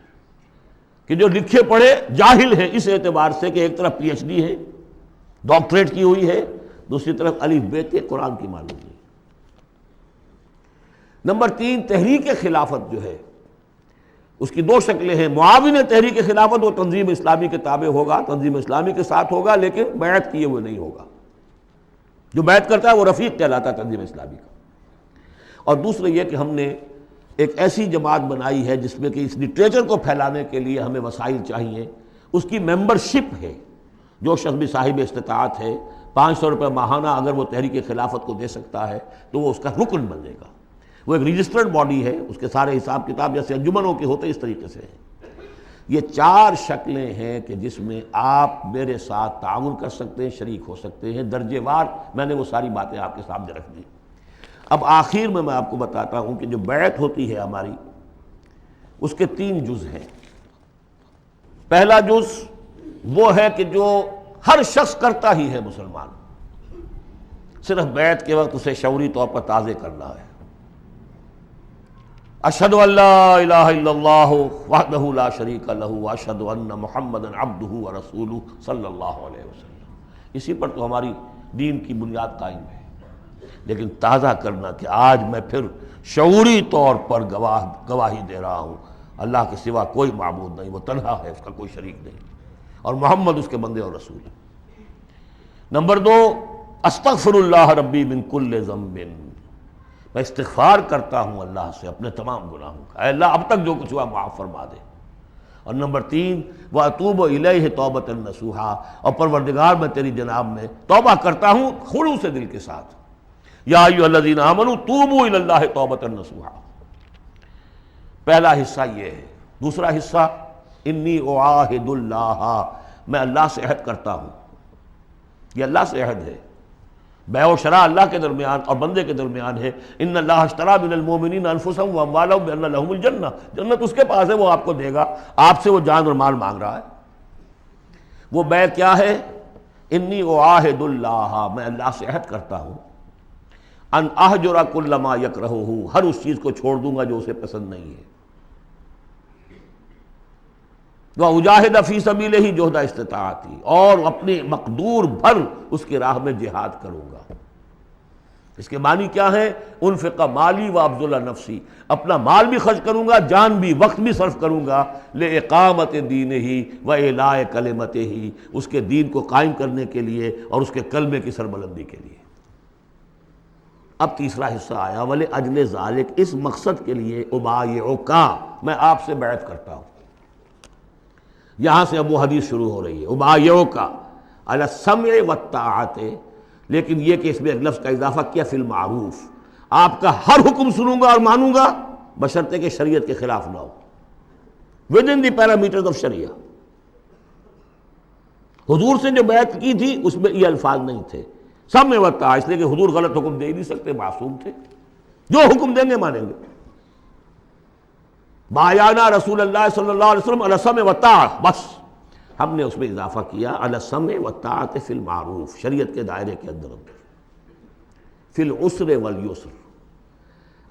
کہ جو لکھے پڑھے جاہل ہیں، اس اعتبار سے کہ ایک طرف پی ایچ ڈی ہے، ڈاکٹریٹ کی ہوئی ہے، دوسری طرف الف بے تے قرآن کی معلوم نہیں۔ نمبر 3، تحریک خلافت جو ہے اس کی 2 شکلیں ہیں۔ معاون تحریک خلافت وہ تنظیم اسلامی کے تابع ہوگا، تنظیم اسلامی کے ساتھ ہوگا، لیکن بیعت کیے ہوئے نہیں ہوگا۔ جو بیعت کرتا ہے وہ رفیق کہلاتا ہے تنظیم اسلامی کا۔ اور دوسرا یہ کہ ہم نے ایک ایسی جماعت بنائی ہے جس میں کہ اس لٹریچر کو پھیلانے کے لیے ہمیں وسائل چاہیے، اس کی ممبرشپ ہے۔ جو شخص بھی صاحب استطاعت ہے 500 روپے ماہانہ اگر وہ تحریک خلافت کو دے سکتا ہے تو وہ اس کا رکن بنے گا۔ وہ ایک رجسٹرڈ باڈی ہے، اس کے سارے حساب کتاب جیسے انجمنوں کے ہوتے اس طریقے سے ہیں۔ یہ 4 شکلیں ہیں کہ جس میں آپ میرے ساتھ تعاون کر سکتے ہیں، شریک ہو سکتے ہیں۔ درجے وار میں نے وہ ساری باتیں آپ کے سامنے رکھ دی۔ اب آخر میں آپ کو بتاتا ہوں کہ جو بیعت ہوتی ہے ہماری، اس کے 3 جز ہیں۔ پہلا جز وہ ہے کہ جو ہر شخص کرتا ہی ہے مسلمان، صرف بیعت کے وقت اسے شعوری طور پر تازے کرنا ہے۔ اشہد ان لا الہ الا اللہ وحدہ لا شریک لہ واشہد ان محمدا عبدہ ورسولہ صلی اللہ علیہ وسلم۔ اسی پر تو ہماری دین کی بنیاد قائم ہے۔ لیکن تازہ کرنا کہ آج میں پھر شعوری طور پر گواہی دے رہا ہوں اللہ کے سوا کوئی معبود نہیں، وہ تنہا ہے، اس کا کوئی شریک نہیں، اور محمد اس کے بندے اور رسول ہے۔ نمبر 2، استغفر اللہ ربی من کل ذنب، میں استغفار کرتا ہوں اللہ سے اپنے تمام گناہوں کا، اے اللہ اب تک جو کچھ ہوا معاف فرما دے۔ اور نمبر 3، وَأَتُوبُ إِلَيْهِ تَوْبَةً نَصُوحًا، اور پروردگار میں تیری جناب میں توبہ کرتا ہوں خلوص دل کے ساتھ۔ یا ایھا الذین آمنوا توبوا الی اللہ توبۃ نصوحا۔ پہلا حصہ یہ ہے دوسرا حصہ انی اعاہد اللہ، میں اللہ سے عہد کرتا ہوں. یہ اللہ سے عہد ہے، بیع و شراء اللہ کے درمیان اور بندے کے درمیان ہے. ان اللہ اشتری من المؤمنین انفسهم واموالهم بان لهم الجنہ، جنت اس کے پاس ہے، وہ آپ کو دے گا. آپ سے وہ جان اور مال مانگ رہا ہے. وہ بیع کیا ہے؟ انی اعاہد اللہ، میں اللہ سے عہد کرتا ہوں. ان اہجر کل ما یکرہہ، ہر اس چیز کو چھوڑ دوں گا جو اسے پسند نہیں ہے. وَأُجَاهِدَ فِي سَبِيلِهِ جُهْدَ اسْتِطَاعَتِي، اور اپنی مقدور بھر اس کی راہ میں جہاد کروں گا. اس کے معنی کیا ہے؟ انفق مالی وابذل نفسی، اپنا مال بھی خرچ کروں گا، جان بھی، وقت بھی صرف کروں گا. لِإِقَامَتِ دِينِهِ وَإِعْلَاءِ كَلِمَتِهِ، اس کے دین کو قائم کرنے کے لیے اور اس کے کلمے کی سربلندی کے لیے. اب تیسرا حصہ آیا، وَلِأَجْلِ ذَلِكَ، اس مقصد کے لیے أُبَايِعُكَ، میں آپ سے بیعت کرتا ہوں. یہاں سے اب وہ حدیث شروع ہو رہی ہے، أُبَايِعُكَ عَلَى السَّمْعِ وَالطَّاعَةِ، لیکن یہ کہ اس میں ایک لفظ کا اضافہ کیا، فی المعروف، آپ کا ہر حکم سنوں گا اور مانوں گا بشرطے کہ شریعت کے خلاف نہ ہو، within the parameters of شریعہ. حضور سے جو بیعت کی تھی اس میں یہ الفاظ نہیں تھے، سمع و طاعہ، اس لیے کہ حضور غلط حکم دے ہی نہیں سکتے، معصوم تھے، جو حکم دیں گے مانیں گے. بایعنا رسول اللہ صلی اللہ علیہ وسلم علی السمع والطاعہ، بس ہم نے اس میں اضافہ کیا علی السمع والطاعۃ فی المعروف، شریعت کے دائرے کے اندر فی العسر والیسر.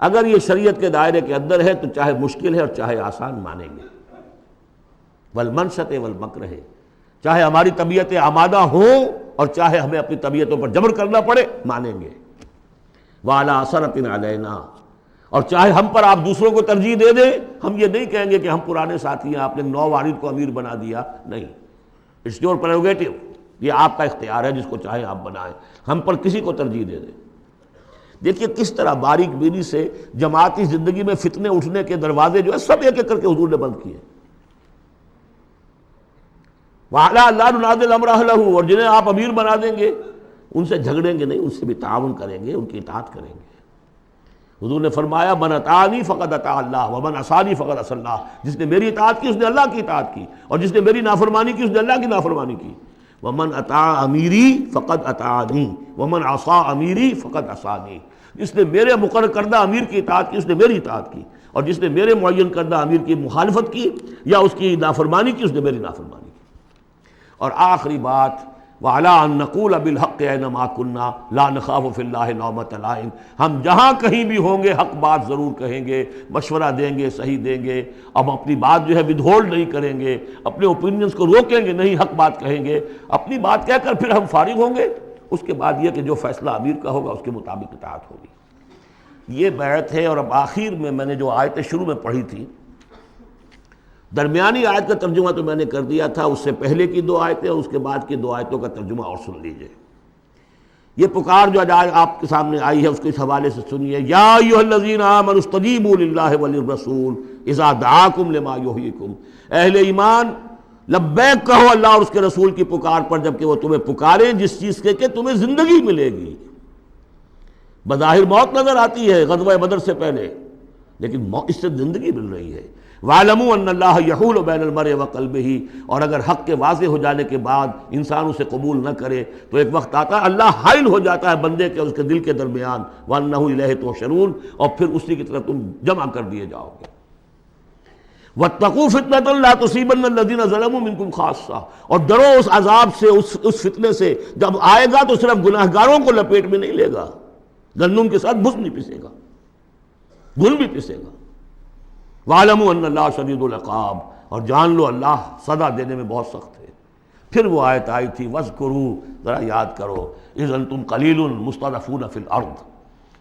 اگر یہ شریعت کے دائرے کے اندر ہے تو چاہے مشکل ہے اور چاہے آسان مانیں گے. والمنشط والمکرہ، چاہے ہماری طبیعتیں آمادہ ہوں اور چاہے ہمیں اپنی طبیعتوں پر جبر کرنا پڑے مانیں گے. وعلی اثرۃ علینا، اور چاہے ہم پر آپ دوسروں کو ترجیح دے دیں، ہم یہ نہیں کہیں گے کہ ہم پرانے ساتھی ہیں، آپ نے نو وارد کو امیر بنا دیا، نہیں. اٹس یور پریروگیٹو، یہ آپ کا اختیار ہے، جس کو چاہیں آپ بنائیں، ہم پر کسی کو ترجیح دے دیں. دیکھیے کس طرح باریک بینی سے جماعتی زندگی میں فتنے اٹھنے کے دروازے جو ہے سب ایک ایک کر کے حضور نے بند کیے. وَعَلَىٰ لَا نُنَازِلُ الْأَمْرَ أَهْلَهُ، اور جنہیں آپ امیر بنا دیں گے ان سے جھگڑیں گے نہیں، ان سے بھی تعاون کریں گے، ان کی اطاعت کریں گے. حضور نے فرمایا من اطاعنی فقد اطاع اللہ ومن عصانی فقد عصی اللہ، جس نے میری اطاعت کی اس نے اللہ کی اطاعت کی، اور جس نے میری نافرمانی کی اس نے اللہ کی نافرمانی کی. ومن اطاع امیری فقد اطاعنی ومن عصا امیری فقد عصانی، جس نے میرے مقرر کردہ امیر کی اطاعت کی اس نے میری اطاعت کی، اور جس نے میرے معین کردہ امیر کی مخالفت کی یا اس کی نافرمانی کی اس نے میری نافرمانی کی. اور آخری بات، وَعَلَىٰ أَن نَّقُولَ بِالْحَقِّ أَيْنَمَا كُنَّا لَا نَخَافُ فِي اللَّهِ لَوْمَةَ لَائِمٍ، ہم جہاں کہیں بھی ہوں گے حق بات ضرور کہیں گے، مشورہ دیں گے، صحیح دیں گے. اب اپنی بات جو ہے ودہولڈ نہیں کریں گے، اپنے اوپینینز کو روکیں گے نہیں، حق بات کہیں گے، اپنی بات کہہ کر پھر ہم فارغ ہوں گے. اس کے بعد یہ کہ جو فیصلہ امیر کا ہوگا اس کے مطابق اطاعت ہوگی. یہ بیعت ہے. اور اب آخر میں نے جو آیتیں شروع میں پڑھی تھی، درمیانی آیت کا ترجمہ تو میں نے کر دیا تھا، اس سے پہلے کی دو آیتیں اور اس کے بعد کی دو آیتوں کا ترجمہ اور سن لیجئے. یہ پکار جو آج آپ کے سامنے آئی ہے اس کے اس حوالے سے سنیے. یا ایھا الذین آمنوا استجیبوا للہ وللرسول اذا دعاکم لما یحییکم، اہل ایمان لبیک کہو اللہ اور اس کے رسول کی پکار پر جبکہ وہ تمہیں پکاریں جس چیز کے کہ تمہیں زندگی ملے گی. بظاہر موت نظر آتی ہے غزوہ بدر سے پہلے، لیکن اس سے زندگی مل رہی ہے. وَاعْلَمُوا أَنَّ اللَّهَ يَحُولُ بَيْنَ الْمَرْءِ وَقَلْبِهِ، اور اگر حق کے واضح ہو جانے کے بعد انسان اسے قبول نہ کرے تو ایک وقت آتا ہے اللہ حائل ہو جاتا ہے بندے کے اس کے دل کے درمیان، وَأَنَّهُ إِلَيْهِ تُحْشَرُونَ، اور پھر اسی کی طرف تم جمع کر دیے جاؤ گے. وَاتَّقُوا فِتْنَةً لَا تُصِيبَنَّ الَّذِينَ ظَلَمُوا مِنكُمْ خَاصَّةً، اور ڈرو اس عذاب سے، اس فتنے سے جب آئے گا تو صرف گناہگاروں کو لپیٹ میں نہیں لے گا، گندم کے ساتھ بھس نہیں پسے گا، گل بھی پسے گا. وَاعْلَمُوا أَنَّ اللَّهَ شَدِيدُ الْعِقَابِ، اور جان لو اللہ سزا دینے میں بہت سخت ہے. پھر وہ آیت آئی تھی وَاذْكُرُوا، ذرا یاد کرو، إِذْ أَنْتُمْ قَلِيلٌ مُسْتَضْعَفُونَ فِي الْأَرْضِ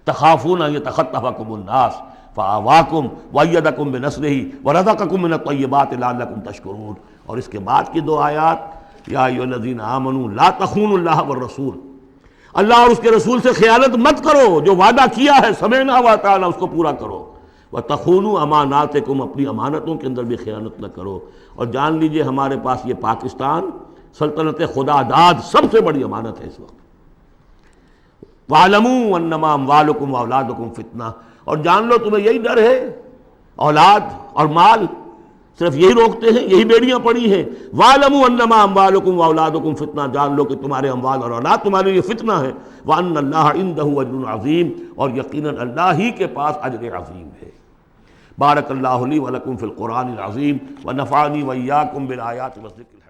تَخَافُونَ أَنْ يَتَخَطَّفَكُمُ النَّاسُ فَآوَاكُمْ وَأَيَّدَكُمْ بِنَصْرِهِ وَرَزَقَكُمْ مِنَ الطَّيِّبَاتِ لَعَلَّكُمْ تَشْكُرُونَ. اور اس کے بعد کی دو آیات، یا ایھا الذین آمنوا لا تخونوا اللہ والرسول، اللہ اور اس کے رسول سے خیانت مت کرو، جو وعدہ کیا ہے سمعنا وَأَطَعْنَا اس کو پورا کرو. وَتَخُونُوا أَمَانَاتِكُمْ، اپنی امانتوں کے اندر بھی خیانت نہ کرو. اور جان لیجئے ہمارے پاس یہ پاکستان سلطنت خدا داد سب سے بڑی امانت ہے اس وقت. وَاعْلَمُوا أَنَّمَا أَمْوَالُكُمْ وَأَوْلَادُكُمْ فِتْنَةٌ، اور جان لو تمہیں یہی ڈر ہے، اولاد اور مال صرف یہی روکتے ہیں، یہی بیڑیاں پڑی ہیں۔ وَاعْلَمُوا أَنَّمَا أَمْوَالُكُمْ وَأَوْلَادُكُمْ فِتْنَةٌ، جان لو کہ تمہارے اموال اور اولاد تمہارے لیے فتنہ ہے۔ وَأَنَّ اللَّهَ عِندَهُ أَجْرٌ عَظِيمٌ، اور یقیناً اللہ ہی کے پاس اجر عظیم ہے۔ بارک اللہ لی ولکم فی القرآن العظیم ونفعنی وإیاکم بالآیات والذکر الحکیم۔